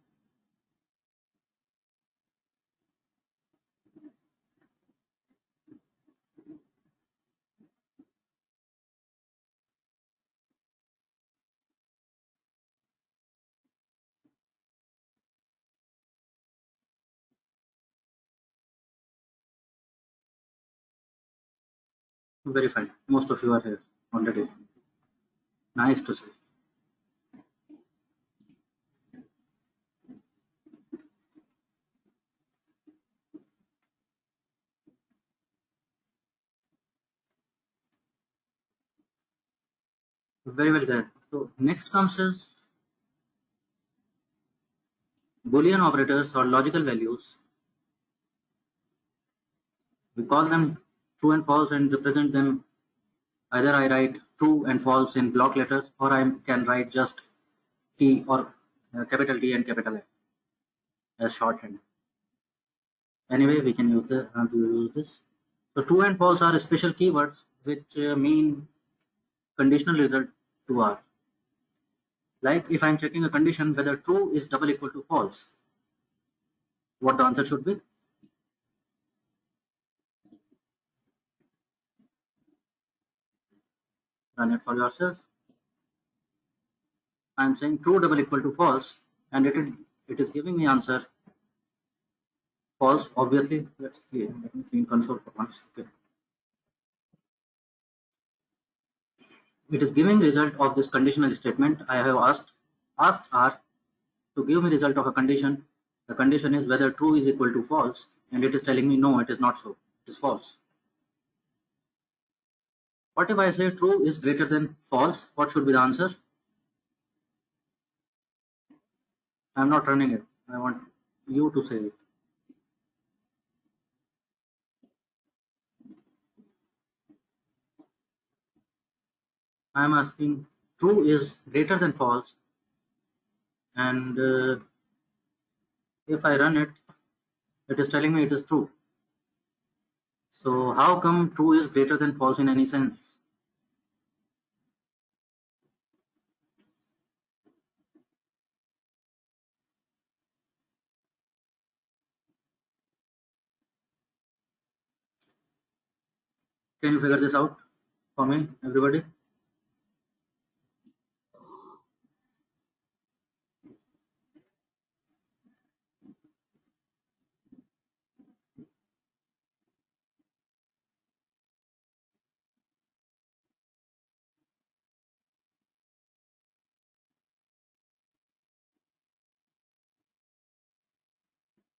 Very fine. Most of you are here already. Nice to see. Very well, guys. So next comes is Boolean operators or logical values. We call them true and false and represent them. Either I write true and false in block letters, or I can write just T or capital T and capital F as shorthand. Anyway, we can use this. So true and false are special keywords which mean conditional result to R. Like if I'm checking a condition whether true is double equal to false, what the answer should be? Run it for yourself. I'm saying true double equal to false, and it is giving me answer false. Obviously, let's clear. Let me clean console for once. Okay. It is giving result of this conditional statement. I have asked R to give me result of a condition. The condition is whether true is equal to false, and it is telling me no, it is not so. It is false. What if I say true is greater than false? What should be the answer? I'm not running it. I want you to say it. I'm asking true is greater than false, and If I run it, it is telling me it is true. So how come true is greater than false in any sense? Can you figure this out for me, everybody?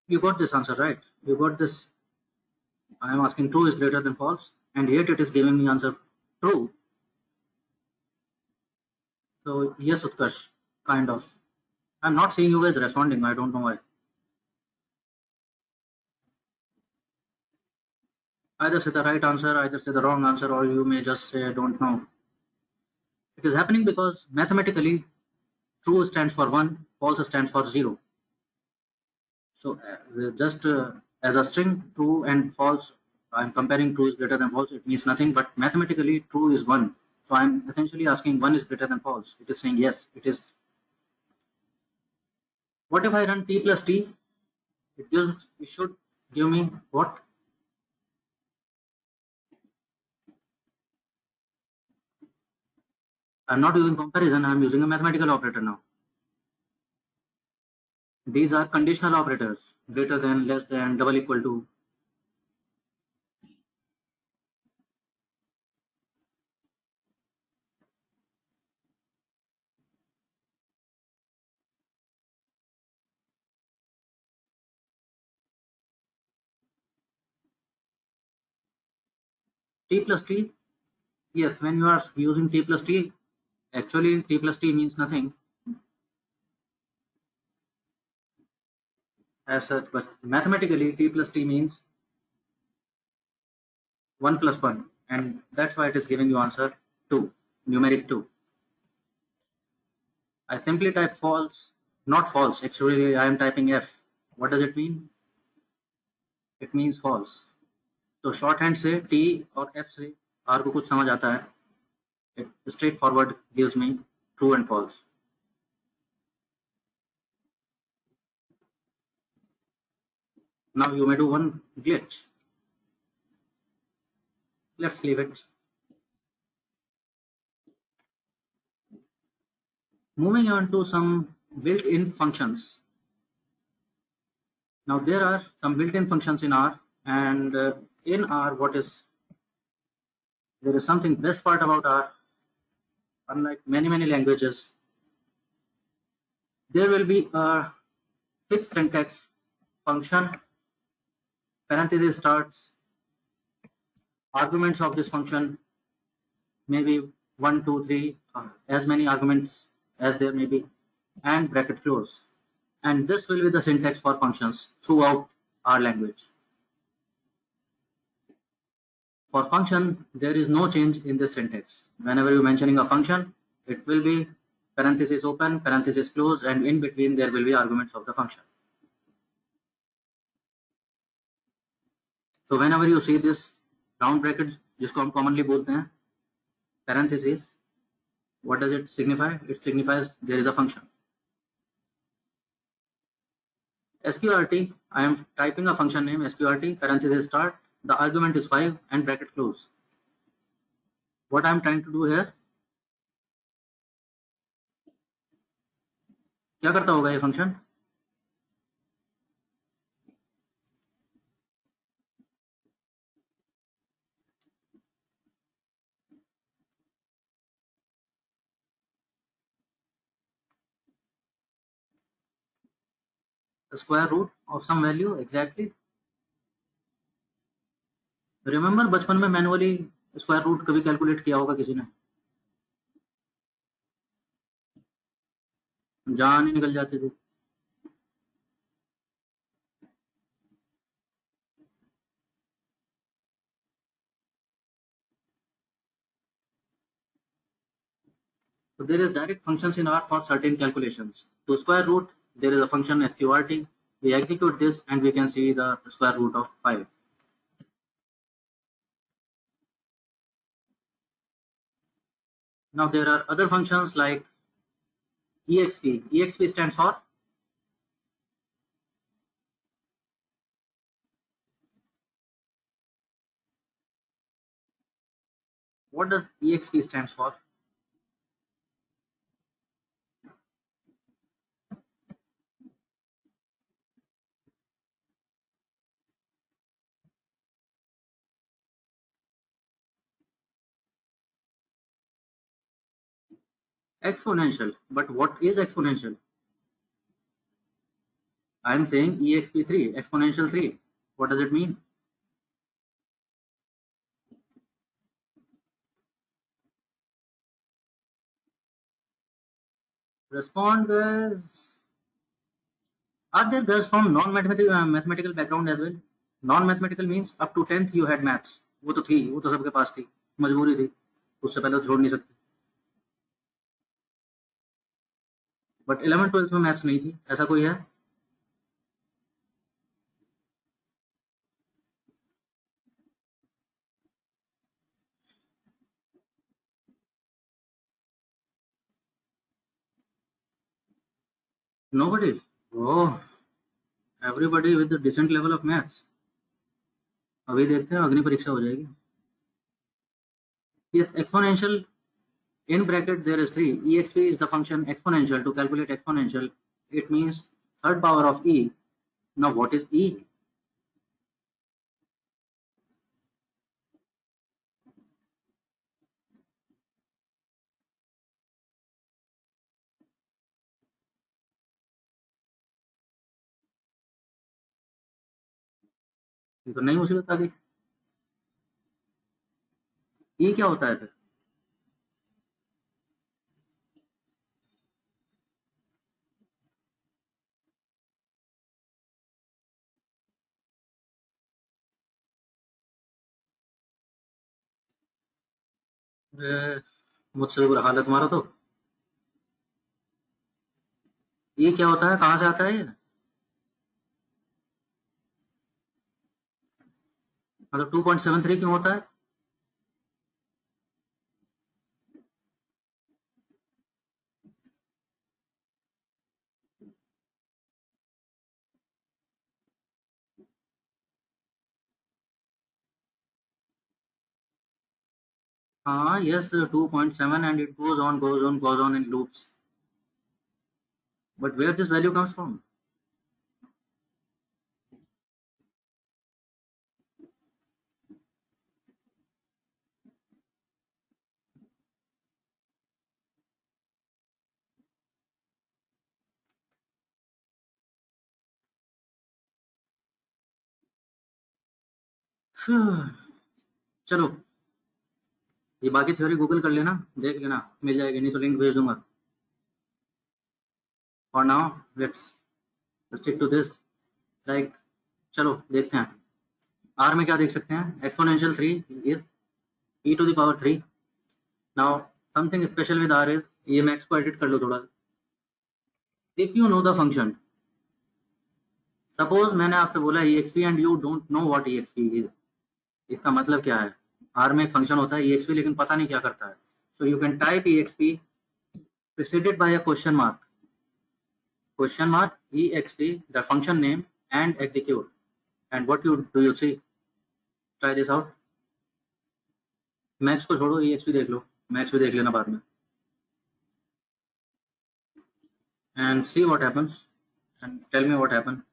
You got this answer, right? You got this. I am asking true is greater than false, and yet it is giving me answer true. So yes, Utkarsh, kind of. I'm not seeing you guys responding. I don't know why. Either say the right answer, either say the wrong answer, or you may just say I don't know. It is happening because mathematically, true stands for 1, false stands for 0. So just as a string, true and false, I'm comparing true is greater than false. It means nothing, but mathematically, true is 1. So I'm essentially asking 1 is greater than false. It is saying yes, it is. What if I run t plus t? It should give me what? I'm not using comparison, I'm using a mathematical operator now. These are conditional operators, greater than, less than, double equal to. T plus t, yes, when you are using t plus t, actually t plus t means nothing as such, but mathematically t plus t means 1 plus 1, and that's why it is giving you answer 2, numeric 2. I simply type false, not false, actually I am typing F. What does it mean? It means false. तो short hand से T और F से R को कुछ समझ आता है. It straightforward gives me true and false. Now you may do one glitch. Let's leave it. Moving on to some built-in functions. Now there are some built-in functions in R, and in R, there is something best part about R. Unlike many languages, there will be a fixed syntax function, parenthesis starts, arguments of this function, maybe 1, 2, 3, as many arguments as there may be, and bracket close. And this will be the syntax for functions throughout our language. For function, there is no change in this syntax. Whenever you're mentioning a function, it will be parenthesis open, parenthesis close, and in between there will be arguments of the function. So whenever you see this round bracket, जिसको हम commonly बोलते हैं, parenthesis, what does it signify? It signifies there is a function. SQRT, I am typing a function name SQRT, parenthesis start, the argument is 5 and bracket close. What I am trying to do here, क्या करता होगा ये function? The square root of some value exactly. Remember बचपन में manually square root कभी calculate किया होगा किसी ने? जान ही निकल जाते थे. So there is direct functions in R for certain calculations. To square root, there is a function SQRT. We execute this and we can see the square root of 5. Now there are other functions like exp. Exp stands for what does exp stands for? Exponential. But what is exponential? I am saying exp3, exponential 3. What does it mean? Respond guys. Are there girls from non-mathematical mathematical background as well? Non-mathematical means up to 10th you had maths. वो तो थी, वो तो सबके पास थी, मजबूरी थी, उससे पहले तो छोड़ नहीं सकती. बट 11th 12th में मैथ्स नहीं थी, ऐसा कोई है? Nobody. Oh, everybody with a decent level of maths. अभी देखते हैं, अग्नि परीक्षा हो जाएगी. Yes, exponential. In bracket there is 3. Exp is the function exponential. To calculate exponential, it means third power of e. Now what is e? ये तो नई मुसीबत आ गई. e क्या होता है फिर? मुझसे बुरा हाल है तुम्हारा तो. ये क्या होता है, कहाँ से आता है ये? मतलब 2.73 क्यों होता है? हाँ, yes, 2.7 and it goes on in loops. But where this value comes from? चलो, ये बाकी थ्योरी गूगल कर लेना, देख लेना, मिल जाएगी, नहीं तो लिंक भेज दूंगा. For now let's stick to this. Like, चलो देखते हैं. आर में क्या देख सकते हैं? Exponential 3 is e to the power 3. Now something special with R is, ये मैक्स को एडिट कर लो थोड़ा. If you know the function, suppose मैंने आपसे बोला exp and you don't know what exp is. इसका मतलब क्या है? आर में एक फंक्शन होता है exp, लेकिन पता नहीं क्या करता है. So you can type exp preceded by a question mark, exp, the function name, and execute. And what you do, you see? Try this out. Max को छोड़ो, exp देख लो, मैक्स भी देख लेना बाद में. And see what happens and tell me what happened.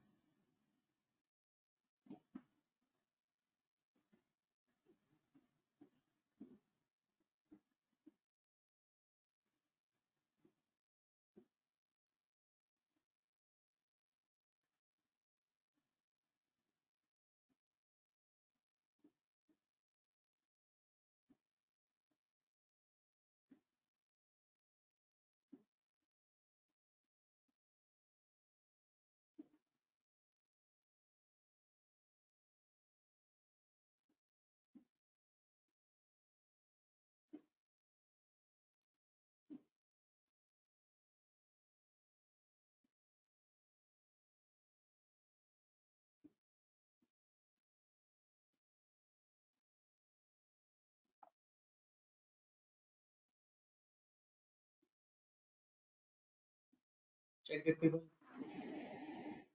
check it, people.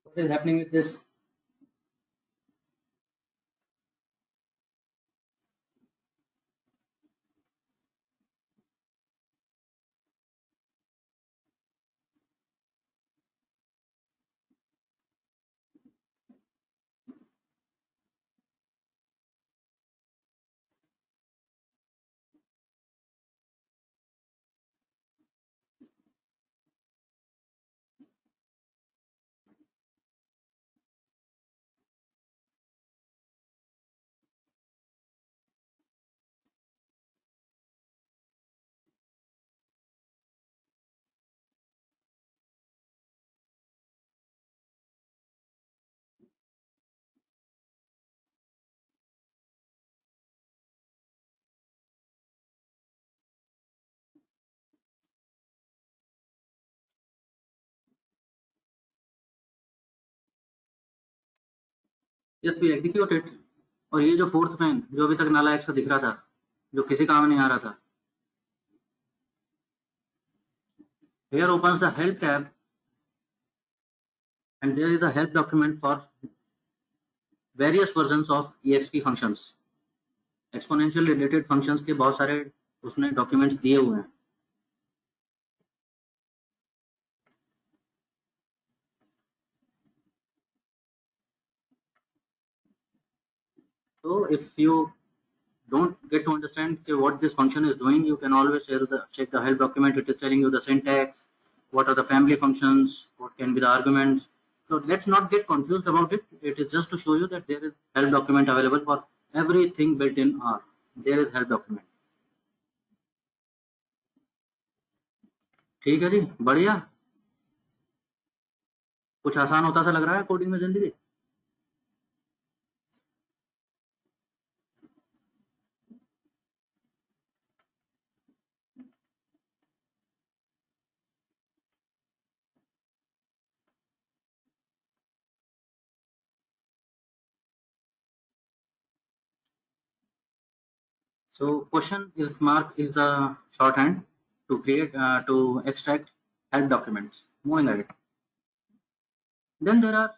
What is happening with this? Yes, we execute it. और ये जो फोर्थ पेन जो अभी तक नालायक सा दिख रहा था, जो किसी काम नहीं आ रहा था, here opens the help tab and there is a help document for various versions of exp functions. Exponential related functions के बहुत सारे उसने डॉक्यूमेंट्स दिए हुए हैं. So if you don't get to understand what this function is doing, you can always check the help document. It is telling you the syntax, what are the family functions, what can be the arguments. So let's not get confused about it. It is just to show you that there is help document available for everything built in R. There is help document. ठीक है जी, बढ़िया. कुछ आसान होता सा लग रहा है कोडिंग में जिंदगी. So question is mark is the shorthand to create to extract help documents. Moving ahead. Then there are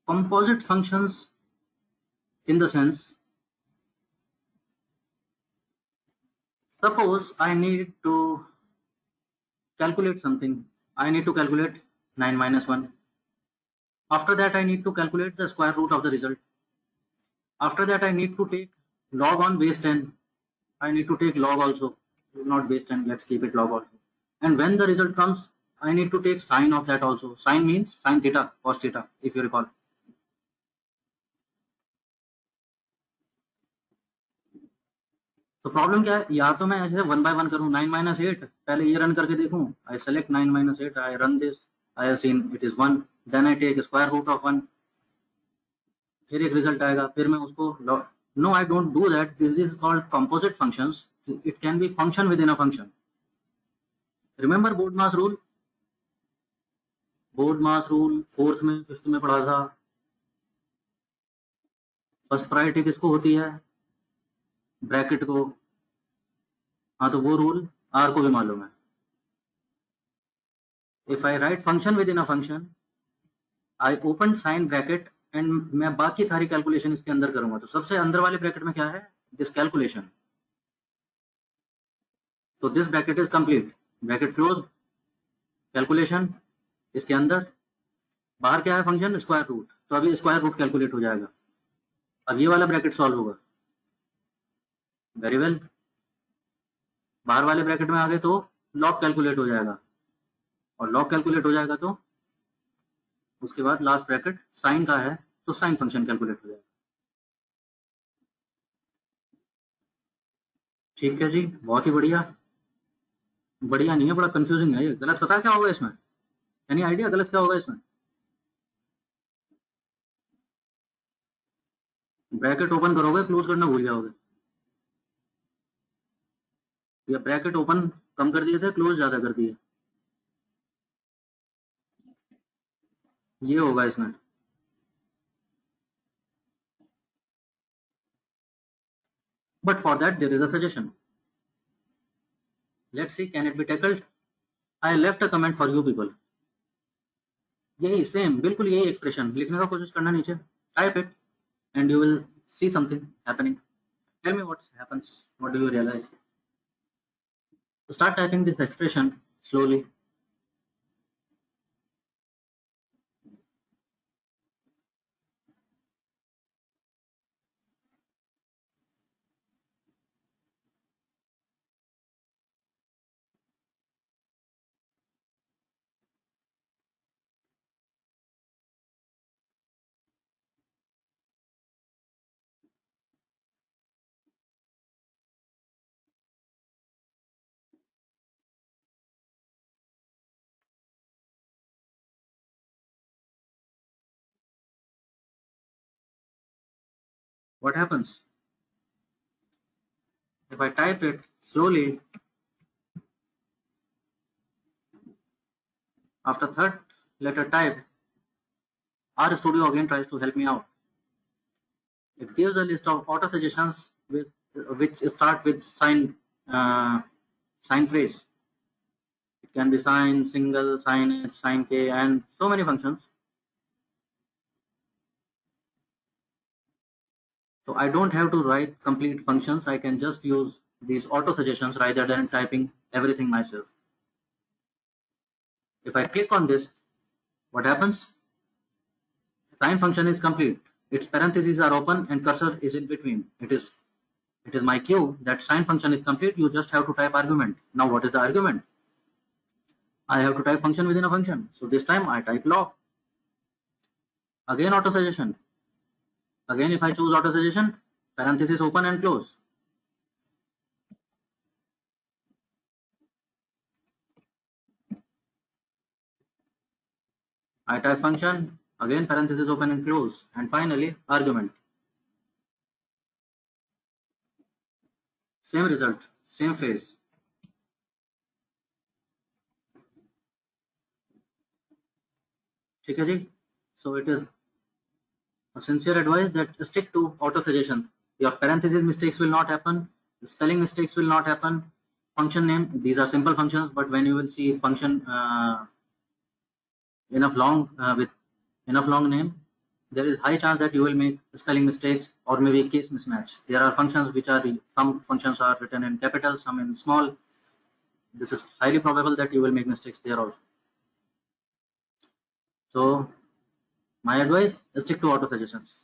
composite functions in the sense, suppose I need to calculate something. I need to calculate 9 minus 1. After that, I need to calculate the square root of the result. After that, I need to take log on base 10. I need to take log also, not base 10. Let's keep it log also. And when the result comes, I need to take sine of that also. Sine means sine theta, cos theta, if you recall. तो problem क्या है, या तो मैं ऐसे 1 by 1 करूं 9 minus 8, पहले ये रन करके देखूं. I select 9 minus 8, I run this, I have seen it is 1, then I take square root of 1, फिर एक रिजल्ट आएगा, फिर मैं उसको. No, I don't do that. This is called composite functions. It can be function within a function. Remember BODMAS rule? BODMAS rule 4th में 5th में पढ़ा था. फर्स्ट प्रायोरिटी किसको होती है, ब्रैकेट को. हाँ, तो वो रूल आर को भी मालूम है. If I write function within a function, I open sine bracket and मैं बाकी सारी कैलकुलेशन इसके अंदर करूंगा. तो सबसे अंदर वाले ब्रैकेट में क्या है, this calculation. So this bracket is complete, bracket close, calculation इसके अंदर. बाहर क्या है फंक्शन, स्क्वायर रूट. तो अभी स्क्वायर रूट कैलकुलेट हो जाएगा. अब ये वाला ब्रैकेट सॉल्व होगा. Very well. बाहर वाले ब्रैकेट में आ गए तो लॉग कैलकुलेट हो जाएगा, और लॉग कैलकुलेट हो जाएगा तो उसके बाद लास्ट ब्रैकेट साइन का है तो साइन फंक्शन कैलकुलेट हो जाएगा. ठीक है जी, बहुत ही बढ़िया. बढ़िया नहीं है, बड़ा कंफ्यूजिंग है ये. गलत पता है क्या होगा इसमें, एनी आइडिया गलत क्या होगा इसमें? ब्रैकेट ओपन करोगे, क्लोज करना भूल जाओगे. या ब्रैकेट ओपन कम कर दिए थे, क्लोज ज्यादा कर दिए, ये होगा इसमें. But for that there is a suggestion. Let's see, can it be tackled? I left a comment for you people. यही सेम बिल्कुल यही एक्सप्रेशन लिखने का कोशिश करना नीचे, type it and you will see something happening. Tell me what happens, what do you realize? Start typing this expression slowly. What happens if I type it slowly? After third letter type, RStudio again tries to help me out. It gives a list of auto suggestions with which start with sign phrase. It can be sign, single, sign H, sign K, and so many functions. So I don't have to write complete functions. I can just use these auto suggestions rather than typing everything myself. If I click on this, what happens? Sign function is complete. Its parentheses are open and cursor is in between. It is my cue that sign function is complete. You just have to type argument. Now what is the argument? I have to type function within a function. So this time I type log. Again auto suggestion. Again if I choose auto suggestion, parenthesis open and close. I type function, again parenthesis open and close, and finally argument. Same result, same phase. ठीक है जी? So it is a sincere advice that stick to auto suggestion. Your parenthesis mistakes will not happen, spelling mistakes will not happen. Function name, these are simple functions, but when you will see function with enough long name, there is high chance that you will make spelling mistakes or maybe case mismatch. There are functions which are, some functions are written in capital, some in small. This is highly probable that you will make mistakes there also. So my advice, stick to auto suggestions.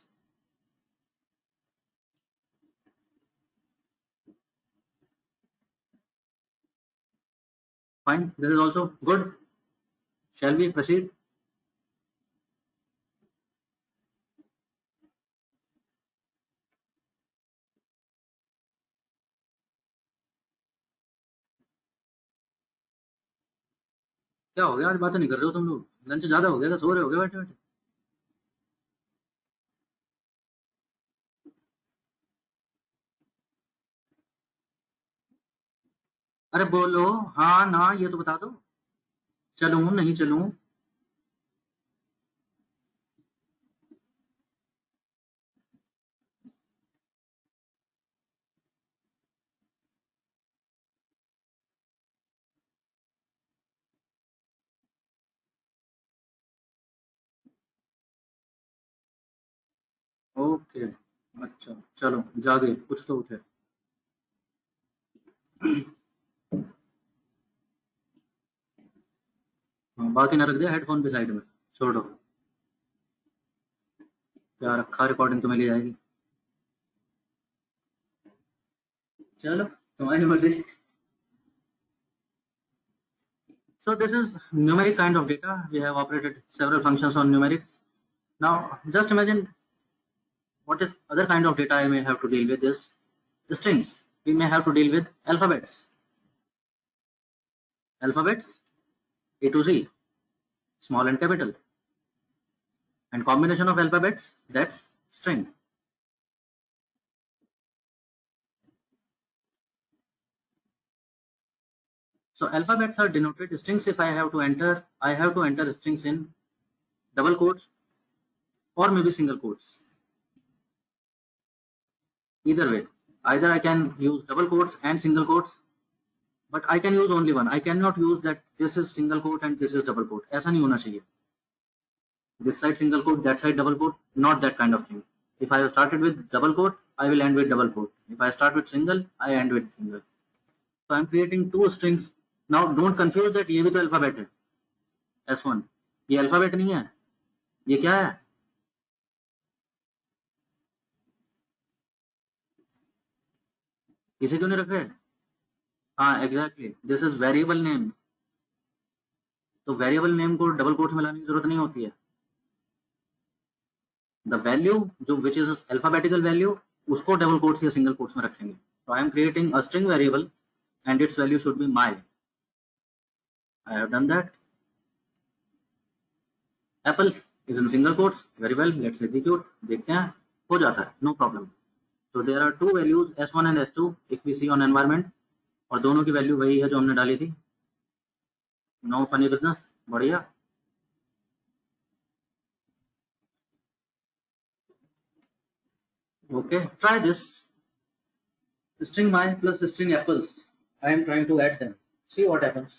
Fine, this is also good. Shall we proceed? क्या हो गया, आज बातें नहीं कर रहे हो तुम लोग? लंच ज्यादा हो गया, सो रहे हो गए बैठे बैठे? अरे बोलो, हाँ ना, ये तो बता दो, चलूं नहीं चलूं? ओके, अच्छा चलो, जागे कुछ तो उठे। बाकी ना रख दिया हेडफोन भी साइड में, छोड़ो। क्या रखा, रिकॉर्डिंग तो मिल जाएगी। चलो तुम्हारी मर्जी। So this is numeric kind of data. We have operated several functions on numerics. Now just imagine what is other kind of data I may have to deal with is strings. We may have to deal with alphabets. Alphabets A to Z, small and capital, and combination of alphabets, that's string. So alphabets are denoted strings. If I have to enter strings in double quotes or maybe single quotes. Either way, either I can use double quotes and single quotes, but I can use only one. I cannot use that this is single quote and this is double quote. ऐसा नहीं होना चाहिए. this side single quote, that side double quote, not that kind of thing. If I have started with double quote, I will end with double quote. If I start with single, I end with single. So I'm creating two strings. Now don't confuse that ये भी तो alphabet है S1, ये alphabet नहीं है, ये क्या है? इसे क्यों नहीं रख रहे? हाँ exactly, this is variable name. तो वेरिएबल नेम को डबल कोट्स में लाने की जरूरत नहीं होती है। द वैल्यू जो विच इज अल्फाबेटिकल वैल्यू, उसको डबल कोट्स या सिंगल कोट्स में रखेंगे। तो I am creating a string variable and its value should be my. I have done that. Apple is in single quotes, very well, let's execute, देखते हैं, हो जाता है, नो प्रॉब्लम। तो there are two values S1 and S2 if we see on environment, और दोनों की value वही है जो हमने डाली थी। नो फनी बिजनेस, बढ़िया। Okay, try this. String my plus string apples. I am trying to add them. See what happens.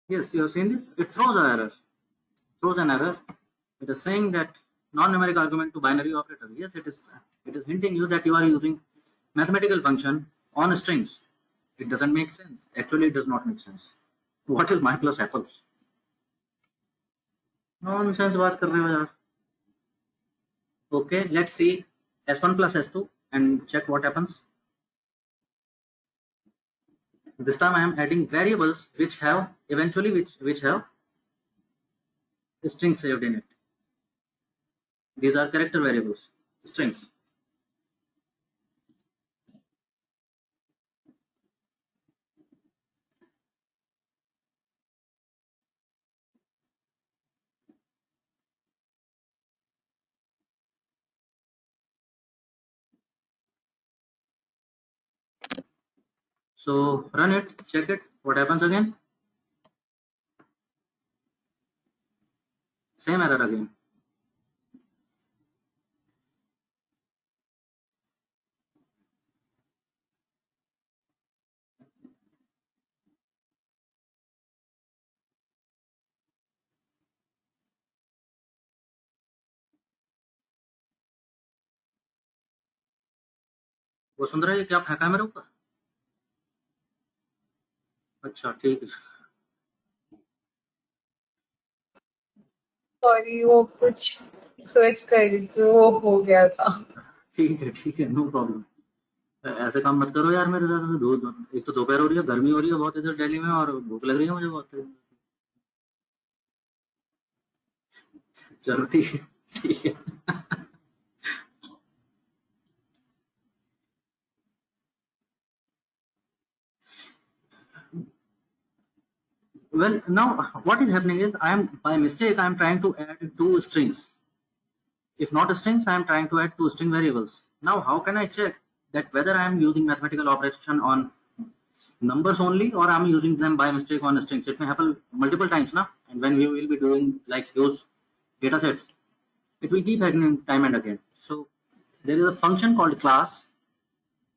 Yes, you have seen this. It throws an error. Throws an error. It is saying that non-numeric argument to binary operator. Yes, it is. It is hinting you that you are using mathematical function on strings. It doesn't make sense. Actually, it does not make sense. What is my plus apples? Nonsense बात कर रहे हो यार. Okay, let's see S1 plus S2 and check what happens. This time I am adding variables which have eventually which have strings saved in it. These are character variables, strings. So run it, check it, what happens again? Same error again. वो सुन रहे हैं क्या फेंका है मेरे ऊपर? अच्छा ठीक है, सॉरी वो कुछ सर्च कर रही थी, वो हो गया था। ठीक है, नो प्रॉब्लम। ऐसे काम मत करो यार मेरे साथ। एक तो दोपहर हो रही है, गर्मी हो रही है बहुत इधर दिल्ली में, और भूख लग रही है मुझे बहुत। चलो ठीक है, ठीक है। Well, now what is happening is I am by mistake I am trying to add two strings. If not strings, I am trying to add two string variables. Now, how can I check that whether I am using mathematical operation on numbers only or I am using them by mistake on strings? It may happen multiple times now, and when we will be doing like huge data sets, it will keep happening time and again. So there is a function called class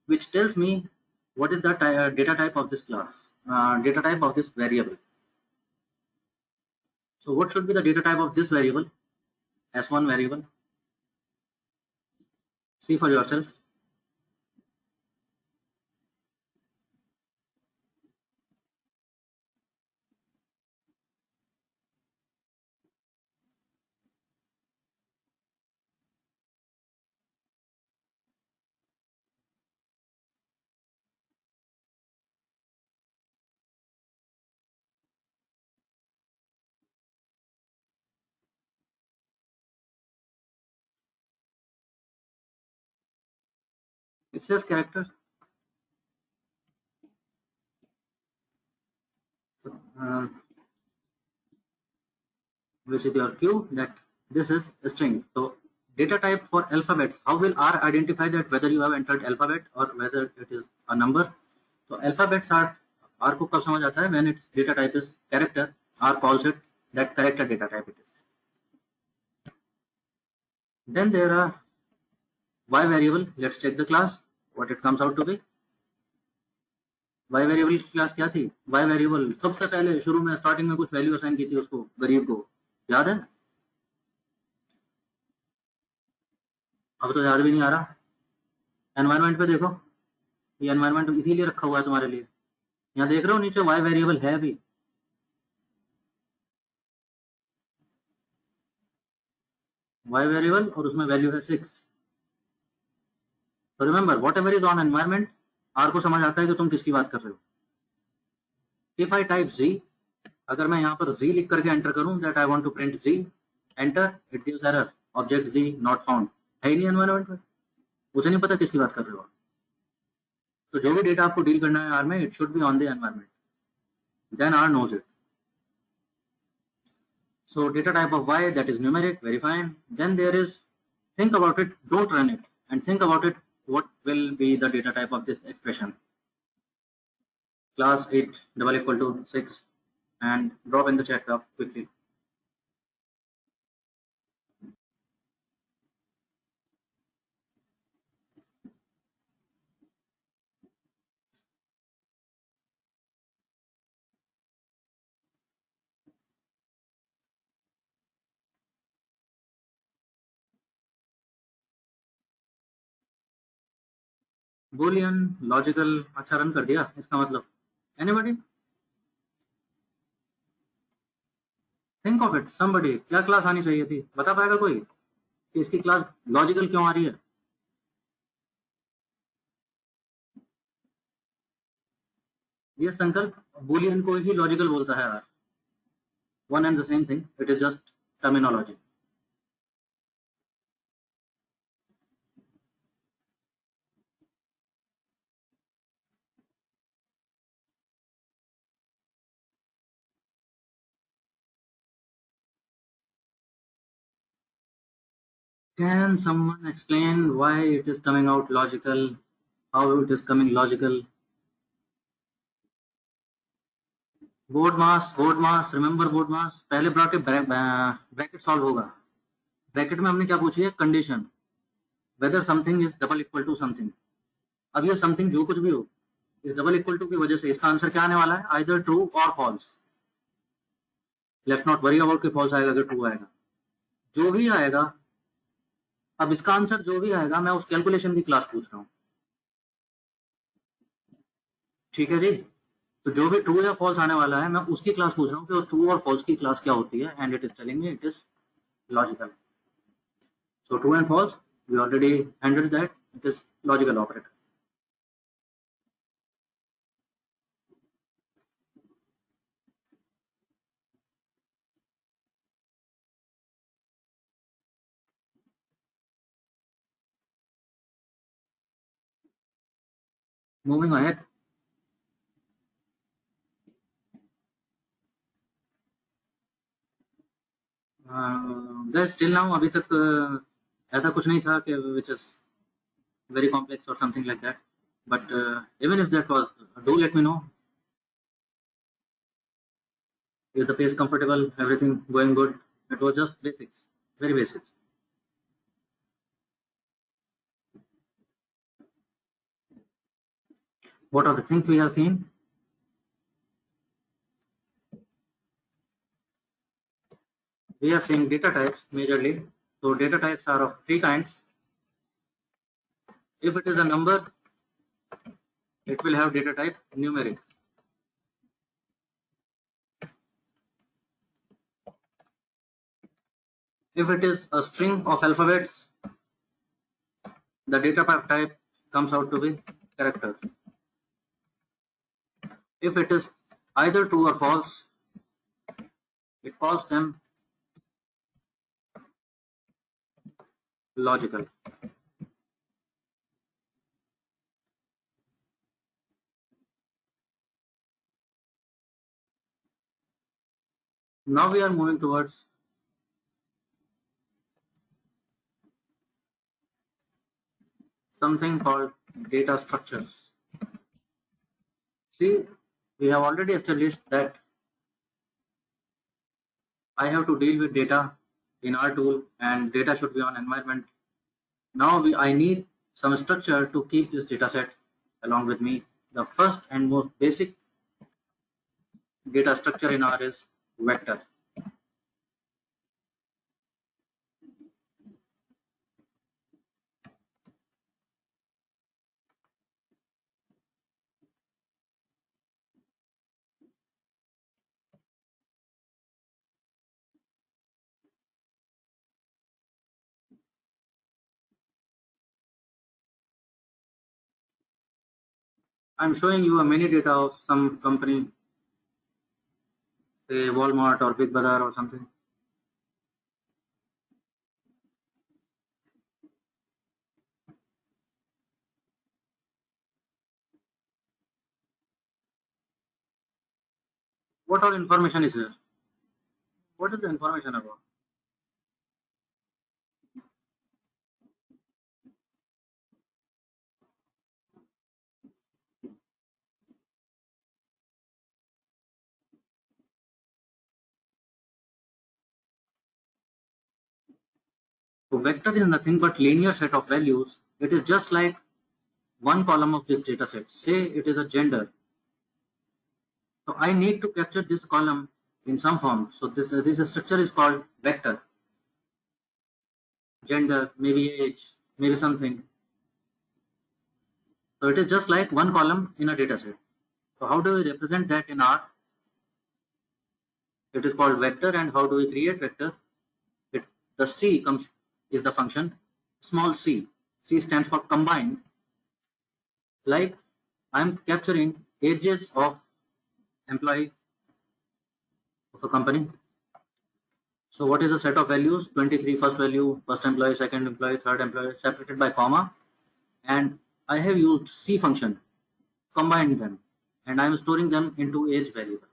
which tells me what is the data type of this class, data type of this variable. So what should be the data type of this variable? S1 variable. See for yourself. It says character. Which is your cue that this is a string. So data type for alphabets, how will R identify that whether you have entered alphabet or whether it is a number? So alphabets are R को कब समझ आता है? When its data type is character, R calls it that character data type it is. Then there are y variable. Let's check the class, what it comes out to be. y variable की class क्या थी? y variable सबसे पहले शुरू में starting में कुछ value assign की थी उसको, गरीब को, याद है? अब तो याद भी नहीं आ रहा। एनवायरनमेंट पे देखो, ये एनवायरनमेंट इसीलिए रखा हुआ है तुम्हारे लिए। यहाँ देख रहे हो नीचे y वेरिएबल है भी, y वेरिएबल और उसमें वैल्यू है 6। तो remember whatever is on environment, R को समझ आता है कि तुम किसकी बात कर रहे हो। इफ आई टाइप z, अगर मैं यहाँ पर z लिख करके एंटर करूं that I want to print z, enter, it gives error, object z not found, है ही नहीं एनवायरनमेंट में, उसे नहीं पता किसकी बात कर रहे हो। तो जो भी डेटा आपको डील करना है आर में, it should be on the environment, then R knows it. So data type of y, that is numeric, very fine. Then there is, think about it, don't run it, and think about it, what will be the data type of this expression. Class 8 double equal to 6, and drop in the chat box quickly. Boolean, logical, अच्छा run कर दिया, इसका मतलब anybody think of it, somebody, क्या class आनी चाहिए थी, बता पाएगा कोई कि इसकी क्लास लॉजिकल क्यों आ रही है? ये संकल्प बूलियन को ही लॉजिकल बोलता है यार, one and the same thing, it is just terminology. Can someone explain why it is coming out logical? How it is coming logical? BODMAS, remember BODMAS, पहले ब्रैकेट सॉल्व होगा। Bracket में हमने क्या पूछी है? Condition, whether something is double equal to something. अब ये something जो कुछ भी हो, इस डबल इक्वल टू की वजह से इसका आंसर क्या आने वाला है? आइदर ट्रू और false. Let's not worry about कि फॉल्स आएगा कि ट्रू आएगा, जो भी आएगा। अब इसका आंसर जो भी आएगा, मैं उस कैलकुलेशन की क्लास पूछ रहा हूँ, ठीक है जी? तो जो भी ट्रू या फॉल्स आने वाला है, मैं उसकी क्लास पूछ रहा हूँ कि ट्रू और फॉल्स की क्लास क्या होती है, and it is telling me it is logical. So true and false, we already handled that, it is logical operator. Moving ahead, guys till now अभी तक ऐसा कुछ नहीं था कि विच इज वेरी कॉम्प्लेक्स और something like that, but even if that was, do let me know if the pace comfortable, everything going good. It was just basics, very basics. What are the things we have seen? We are seeing data types majorly. So data types are of three kinds. If it is a number, it will have data type numeric. If it is a string of alphabets, the data type comes out to be character. If it is either true or false, it calls them logical. Now we are moving towards something called data structures. See, we have already established that I have to deal with data in our tool and data should be on environment. Now I need some structure to keep this data set along with me. The first and most basic data structure in R is vector. I'm showing you a mini data of some company, say Walmart or Big Brother or something. What all information is here? What is the information about? So vector is nothing but linear set of values. It is just like one column of this data set. Say it is a gender. So I need to capture this column in some form. So this structure is called vector. Gender, maybe age, maybe something. So it is just like one column in a data set. So how do we represent that in R? It is called vector. And how do we create vector? The C is the function, small c. C stands for combined. Like I'm capturing ages of employees of a company. So what is the set of values? 23 first value, first employee, second employee, third employee, separated by comma. And I have used C function, combined them, and I am storing them into age variable.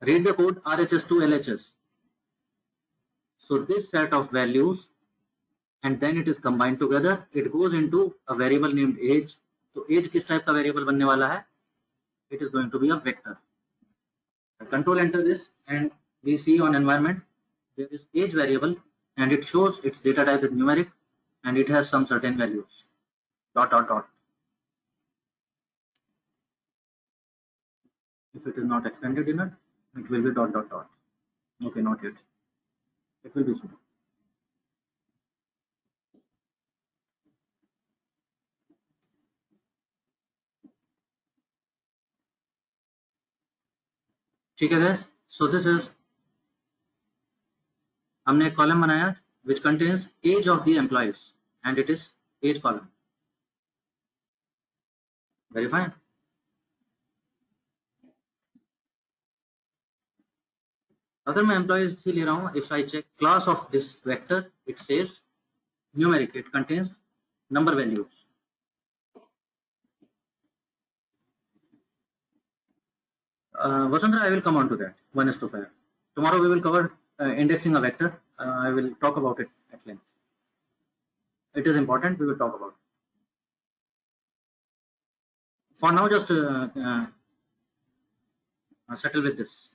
Read the code RHS to LHS. So this set of values, and then it is combined together. It goes into a variable named age. So age किस type का variable बनने वाला है? It is going to be a vector. Control enter this, and we see on environment there is age variable, and it shows its data type is numeric, and it has some certain values. Dot dot dot. If it is not expanded enough, it will be dot dot dot. Okay, not yet. It will be soon. ठीक है guys. So this is, हमने एक column बनाया which contains age of the employees, and it is age column. Very fine. अगर मैं employees ही ले रहा हूँ, if I check class of this vector, it says numeric. It contains number values. Vasundhara, I will come on to that. 1:5. Tomorrow we will cover indexing a vector. I will talk about it at length. It is important. We will talk about it. For now, just settle with this.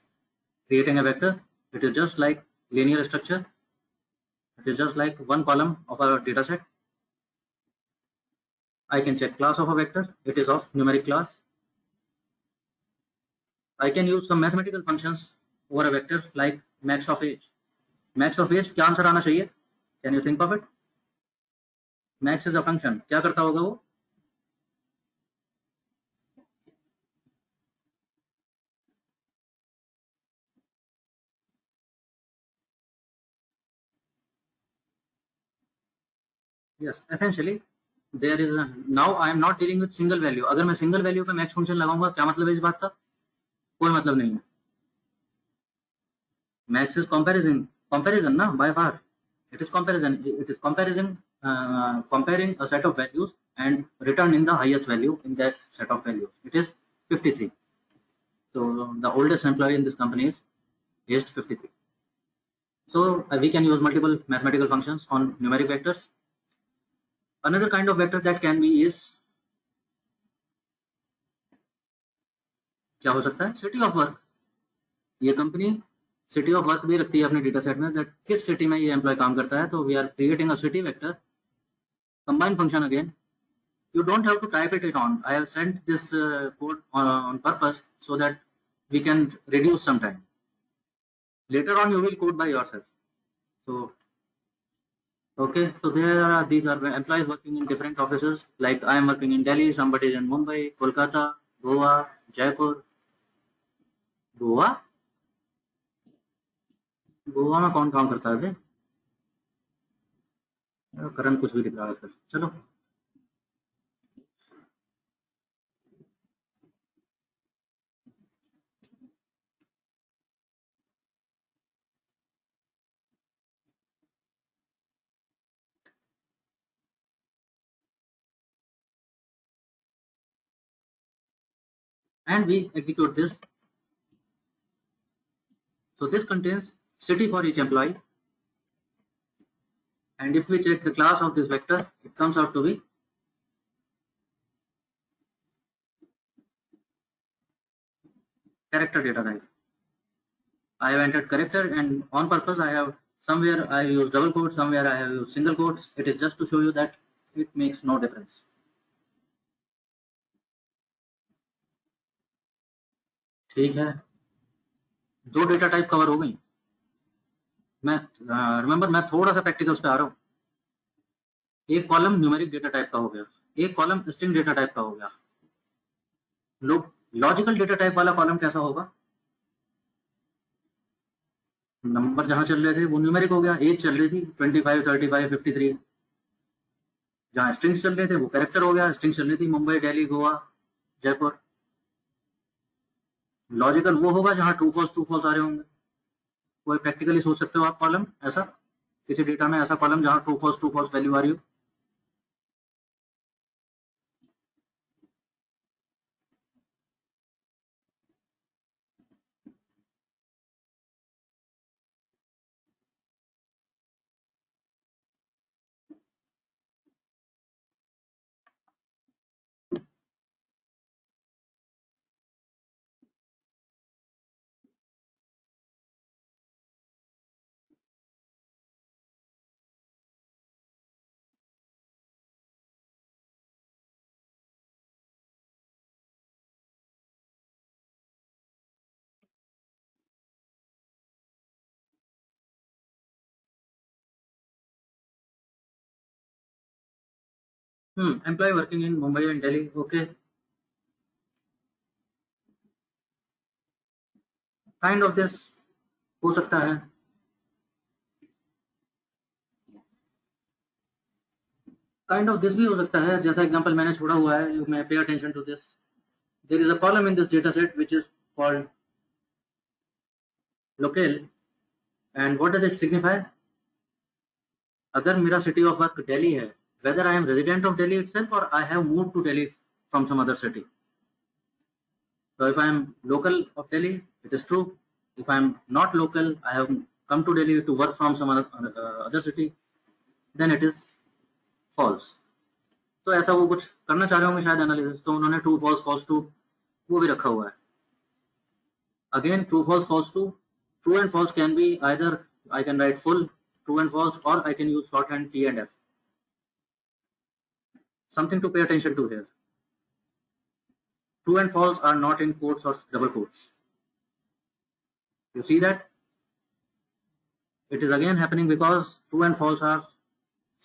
Creating a vector, it is just like linear structure. It is just like one column of our data set. I can check class of a vector. It is of numeric class. I can use some mathematical functions over a vector like max of age. Max of age क्या answer आना चाहिए? Can you think of it? Max is a function. क्या करता होगा वो? Yes, essentially there is a, now I am not dealing with single value. अगर मैं single value पे max function लगाऊंगा, क्या मतलब है इस बात का? कोई मतलब नहीं है. Max is comparison ना, by far. It is comparison. It is comparison, comparing a set of values and returning the highest value in that set of values. It is 53. So the oldest employee in this company is aged 53. So we can use multiple mathematical functions on numeric vectors. Another kind of vector that can be is क्या हो सकता है, city of work. ये company city of work भी रखती है अपने data set में, दैट किस सिटी में ये एम्प्लॉय काम करता है. तो we are creating a city vector, combine function again. You don't have to type it on. I have sent this code on purpose so that we can reduce some time. Later on, you will code by yourself. So, okay. So these are employees working in different offices. Like I am working in Delhi. Somebody is in Mumbai, Kolkata, Goa, Jaipur. Goa में कौन काम करता है? करण कुछ भी दिख रहा है सर. चलो and we execute this. So this contains city for each employee, and if we check the class of this vector, it comes out to be character data type. I have entered character, and on purpose I have somewhere I use double quotes, somewhere I have used single quotes. It is just to show you that it makes no difference. ठीक है, 2 data type cover हो गई. मैं remember मैं थोड़ा सा practicals पे आ रहा हूँ. एक कॉलम न्यूमेरिक डेटा टाइप का हो गया, एक कॉलम स्ट्रिंग डेटा टाइप का हो गया. लॉजिकल डेटा टाइप वाला कॉलम कैसा होगा? नंबर जहां चल रहे थे वो न्यूमेरिक हो गया, एज चल रही थी 25, 35, 53. जहां स्ट्रिंग्स चल रहे थे वो कैरेक्टर हो गया, स्ट्रिंग्स चल रही थी मुंबई, दिल्ली, गोवा, जयपुर. लॉजिकल वो होगा जहां ट्रू फॉल्स आ रहे होंगे. कोई प्रैक्टिकली सोच सकते हो आप कॉलम ऐसा, किसी डेटा में ऐसा कॉलम जहां ट्रू फॉल्स वैल्यू आ रही हो? Employee working in Mumbai and Delhi. Okay, kind of this हो सकता है. काइंड ऑफ दिस भी हो सकता है. जैसा एग्जांपल मैंने छोड़ा हुआ है, you may pay attention to this. There is a column in this data set which is called local, and what does it signify? अगर मेरा सिटी ऑफ वर्क दिल्ली है, whether I am resident of Delhi itself or I have moved to Delhi from some other city. So if I am local of Delhi, it is true. If I am not local, I have come to Delhi to work from some other city, then it is false. तो ऐसा वो कुछ करना चाह रहे होंगे शायद analysis, तो उन्होंने ट्रू फॉल्स फॉल्स ट्रू वो भी रखा हुआ है. Again true false false true and false can be either I can write full true and false और I can use shorthand T and F. Something to pay attention to here. True and false are not in quotes or double quotes. You see that? It is again happening because true and false are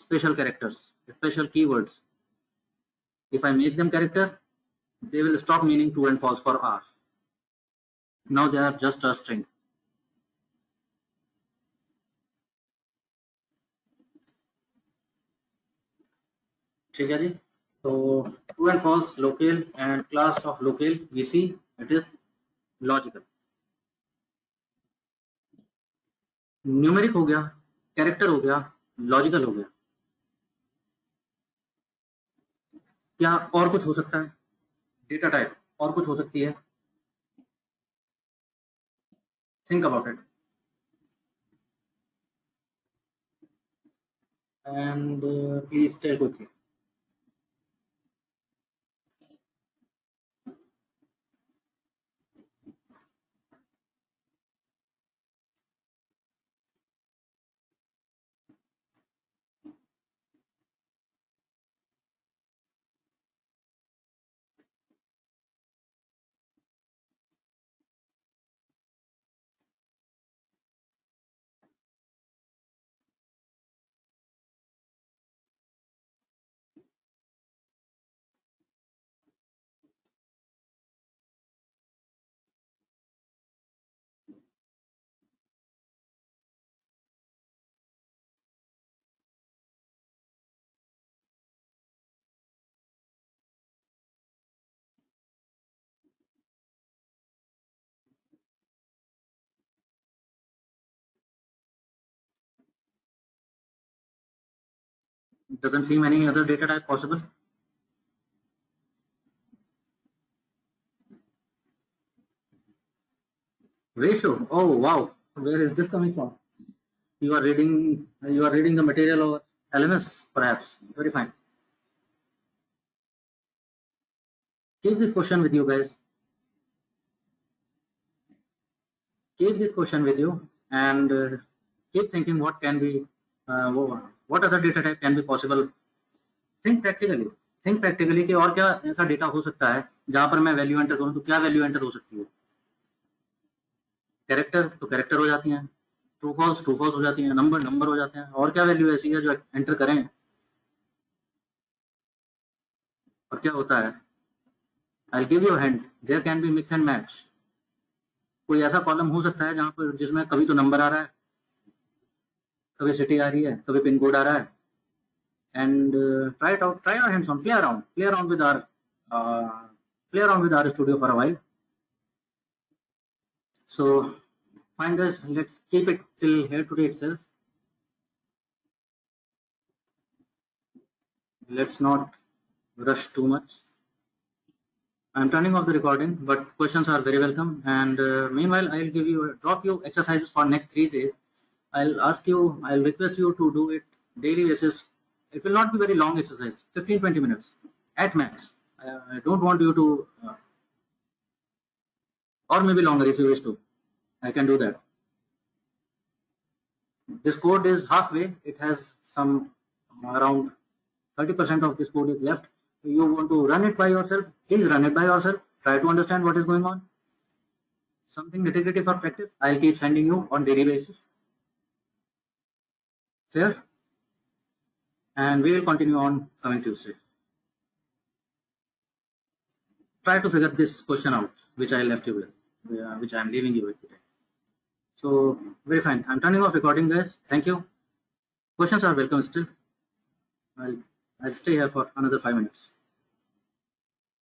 special characters, special keywords. If I make them character, they will stop meaning true and false for R. Now they are just a string. ठीक है जी. So true and false, local, and class of local, we see it is logical. Numeric हो गया, character हो गया, logical हो गया. क्या और कुछ हो सकता है? डेटा टाइप और कुछ हो सकती है? Think about it. And please tell quickly. Doesn't seem any other data type possible. Ratio. Oh wow, where is this coming from? You are reading the material over LMS, perhaps. Very fine. Keep this question with you, guys. Keep this question with you, and keep thinking what can be, what other data type can be possible. Think practically. Think practically कि और क्या ऐसा data हो सकता है जहां पर मैं वैल्यू एंटर करूं तो क्या वैल्यू एंटर हो सकती है. कैरेक्टर तो कैरेक्टर हो जाती हैं, ट्रू फॉल्स हो जाती हैं, नंबर हो जाते हैं, और क्या वैल्यू ऐसी है जो एंटर करें और क्या होता है. I give you hint, there can be mix and match. कोई ऐसा कॉलम हो सकता है जहां पर जिसमें कभी तो नंबर आ रहा है, कभी सिटी आ रही है, कभी पिन कोड आ रहा है. And try it out, try your hands on, play around with our studio for a while. So fine guys, let's keep it till here today itself. Let's not rush too much. I'm turning off the recording, but questions are very welcome. And meanwhile, I'll drop you exercises for next 3 days. I'll request you to do it daily basis. It will not be very long exercise, 15-20 minutes at max. I don't want you to, or maybe longer if you wish to. I can do that. This code is halfway. It has some around 30% of this code is left. You want to run it by yourself, please run it by yourself. Try to understand what is going on. Something nitty-gritty for practice, I'll keep sending you on daily basis. Fair? And we will continue on coming Tuesday. Try to figure this question out, which I left you with, which I am leaving you with today. So, very fine. I'm turning off recording, guys. Thank you. Questions are welcome still. I'll stay here for another 5 minutes.